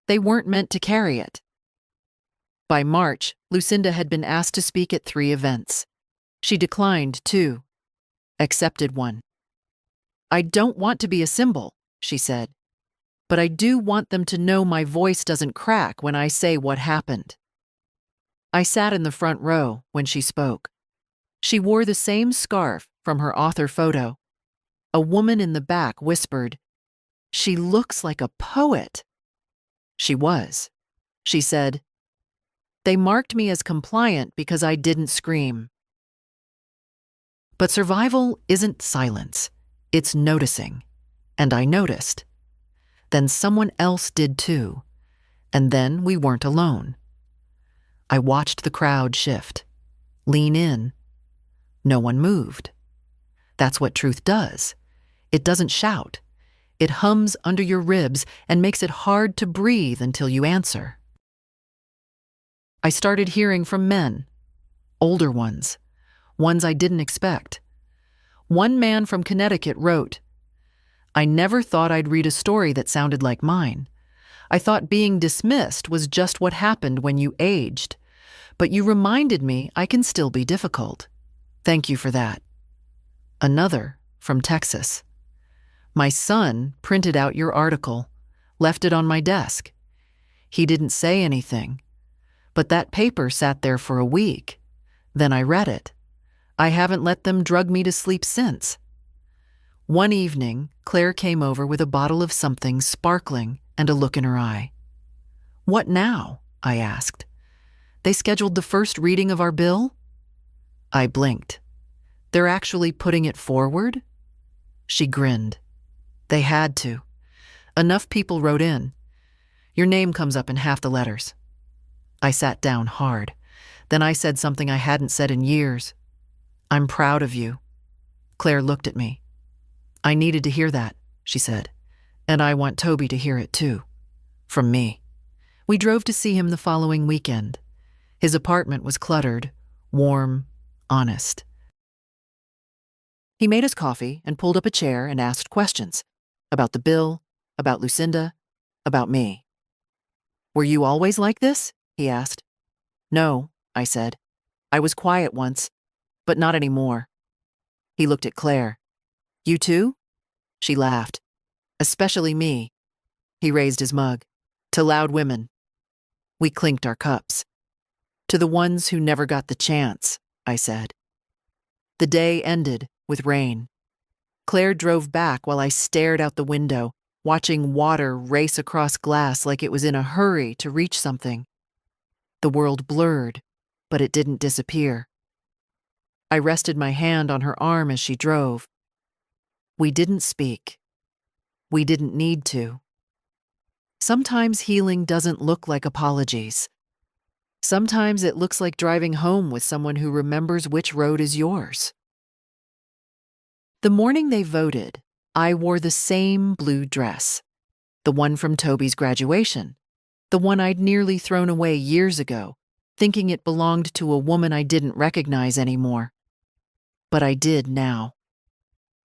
they weren't meant to carry it." By March, Lucinda had been asked to speak at 3 events. She declined 2, accepted 1. "I don't want to be a symbol," she said, "but I do want them to know my voice doesn't crack when I say what happened." I sat in the front row when she spoke. She wore the same scarf from her author photo. A woman in the back whispered, "She looks like a poet." She was. She said, "They marked me as compliant because I didn't scream." But survival isn't silence. It's noticing. And I noticed. Then someone else did too. And then we weren't alone. I watched the crowd shift, lean in. No one moved. That's what truth does. It doesn't shout. It hums under your ribs and makes it hard to breathe until you answer. I started hearing from men, older ones I didn't expect. One man from Connecticut wrote, "I never thought I'd read a story that sounded like mine. I thought being dismissed was just what happened when you aged. But you reminded me I can still be difficult. Thank you for that." Another, from Texas, My son printed out your article, left it on my desk. He didn't say anything, but that paper sat there for a week. Then I read it. I haven't let them drug me to sleep since. One evening, Claire came over with a bottle of something sparkling and a look in her eye. "What now?" I asked. "They scheduled the first reading of our bill?" I blinked. "They're actually putting it forward?" She grinned. "They had to. Enough people wrote in. Your name comes up in half the letters." I sat down hard. Then I said something I hadn't said in years. "I'm proud of you." Claire looked at me. "I needed to hear that," she said. "And I want Toby to hear it too. From me." We drove to see him the following weekend. His apartment was cluttered, warm, honest. He made us coffee and pulled up a chair and asked questions. About the bill, about Lucinda, about me. "Were you always like this?" he asked. "No," I said. "I was quiet once, but not anymore." He looked at Claire. "You too?" She laughed. "Especially me." He raised his mug. "To loud women." We clinked our cups. "To the ones who never got the chance," I said. The day ended with rain. Claire drove back while I stared out the window, watching water race across glass like it was in a hurry to reach something. The world blurred, but it didn't disappear. I rested my hand on her arm as she drove. We didn't speak. We didn't need to. Sometimes healing doesn't look like apologies. Sometimes it looks like driving home with someone who remembers which road is yours. The morning they voted, I wore the same blue dress. The one from Toby's graduation. The one I'd nearly thrown away years ago, thinking it belonged to a woman I didn't recognize anymore. But I did now.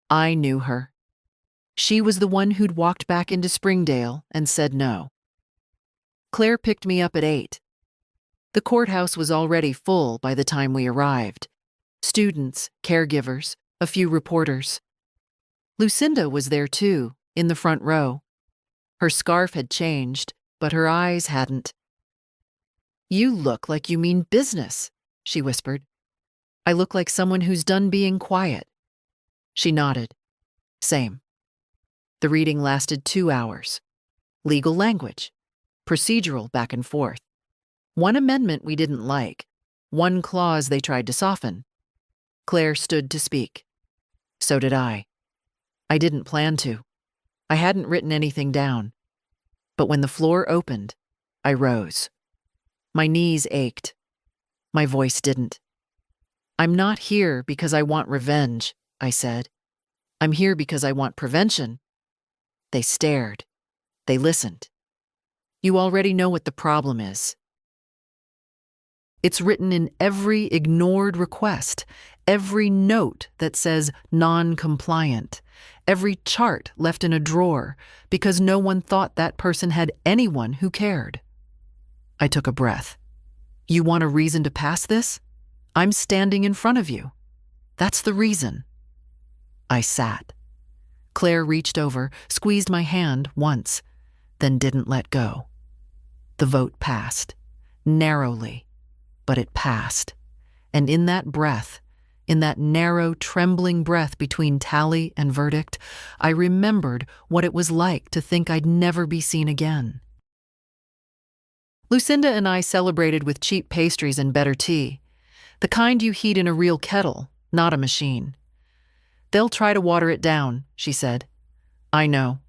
I knew her. She was the one who'd walked back into Springdale and said no. Claire picked me up at 8. The courthouse was already full by the time we arrived. Students, caregivers, a few reporters. Lucinda was there too, in the front row. Her scarf had changed, but her eyes hadn't. "You look like you mean business," she whispered. "I look like someone who's done being quiet." She nodded. "Same." The reading lasted 2 hours. Legal language. Procedural back and forth. One amendment we didn't like. One clause they tried to soften. Claire stood to speak. So did I. I didn't plan to. I hadn't written anything down. But when the floor opened, I rose. My knees ached. My voice didn't. "I'm not here because I want revenge," I said. "I'm here because I want prevention." They stared. They listened. "You already know what the problem is." It's written in every ignored request, every note that says non-compliant, every chart left in a drawer because no one thought that person had anyone who cared. I took a breath. "You want a reason to pass this? I'm standing in front of you. That's the reason." I sat. Claire reached over, squeezed my hand once, then didn't let go. The vote passed, narrowly, but it passed. And in that breath, in that narrow, trembling breath between tally and verdict, I remembered what it was like to think I'd never be seen again. Lucinda and I celebrated with cheap pastries and better tea, the kind you heat in a real kettle, not a machine. "They'll try to water it down," she said. "I know.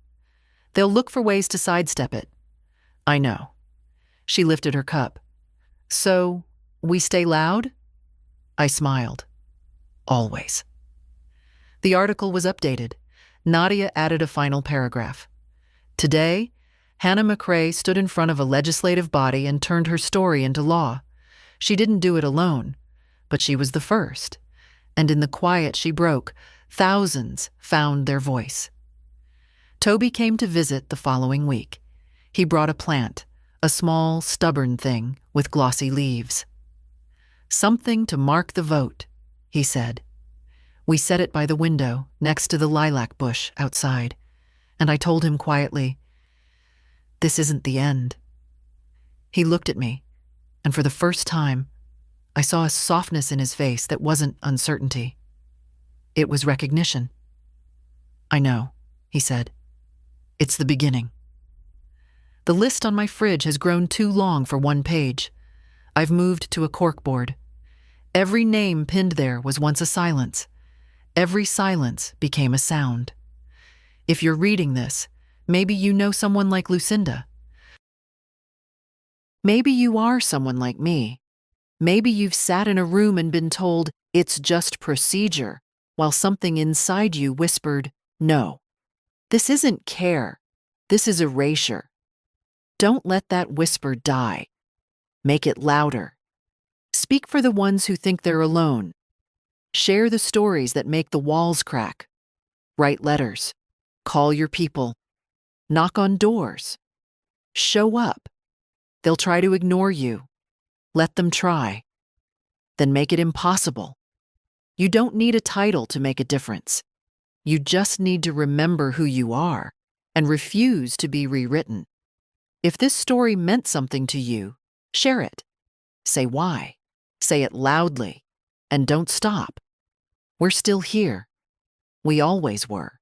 They'll look for ways to sidestep it." "I know." She lifted her cup. "So, we stay loud?" I smiled. Always. The article was updated. Nadia added a final paragraph. Today, Hannah McRae stood in front of a legislative body and turned her story into law. She didn't do it alone, but she was the first. And in the quiet she broke, thousands found their voice. Toby came to visit the following week. He brought a plant, a small, stubborn thing with glossy leaves. "Something to mark the vote," he said. We set it by the window, next to the lilac bush outside. and I told him quietly, "This isn't the end." He looked at me, and for the first time, I saw a softness in his face that wasn't uncertainty. It was recognition. "I know," he said. "It's the beginning. The list on my fridge has grown too long for one page. I've moved to a corkboard. Every name pinned there was once a silence. Every silence became a sound. If you're reading this, maybe you know someone like Lucinda. Maybe you are someone like me. Maybe you've sat in a room and been told it's just procedure, while something inside you whispered, no. This isn't care. This is erasure. Don't let that whisper die. Make it louder. Speak for the ones who think they're alone. Share the stories that make the walls crack. Write letters. Call your people. Knock on doors. Show up. They'll try to ignore you. Let them try. Then make it impossible. You don't need a title to make a difference. You just need to remember who you are and refuse to be rewritten. If this story meant something to you, share it. Say why. Say it loudly. And don't stop. We're still here. We always were.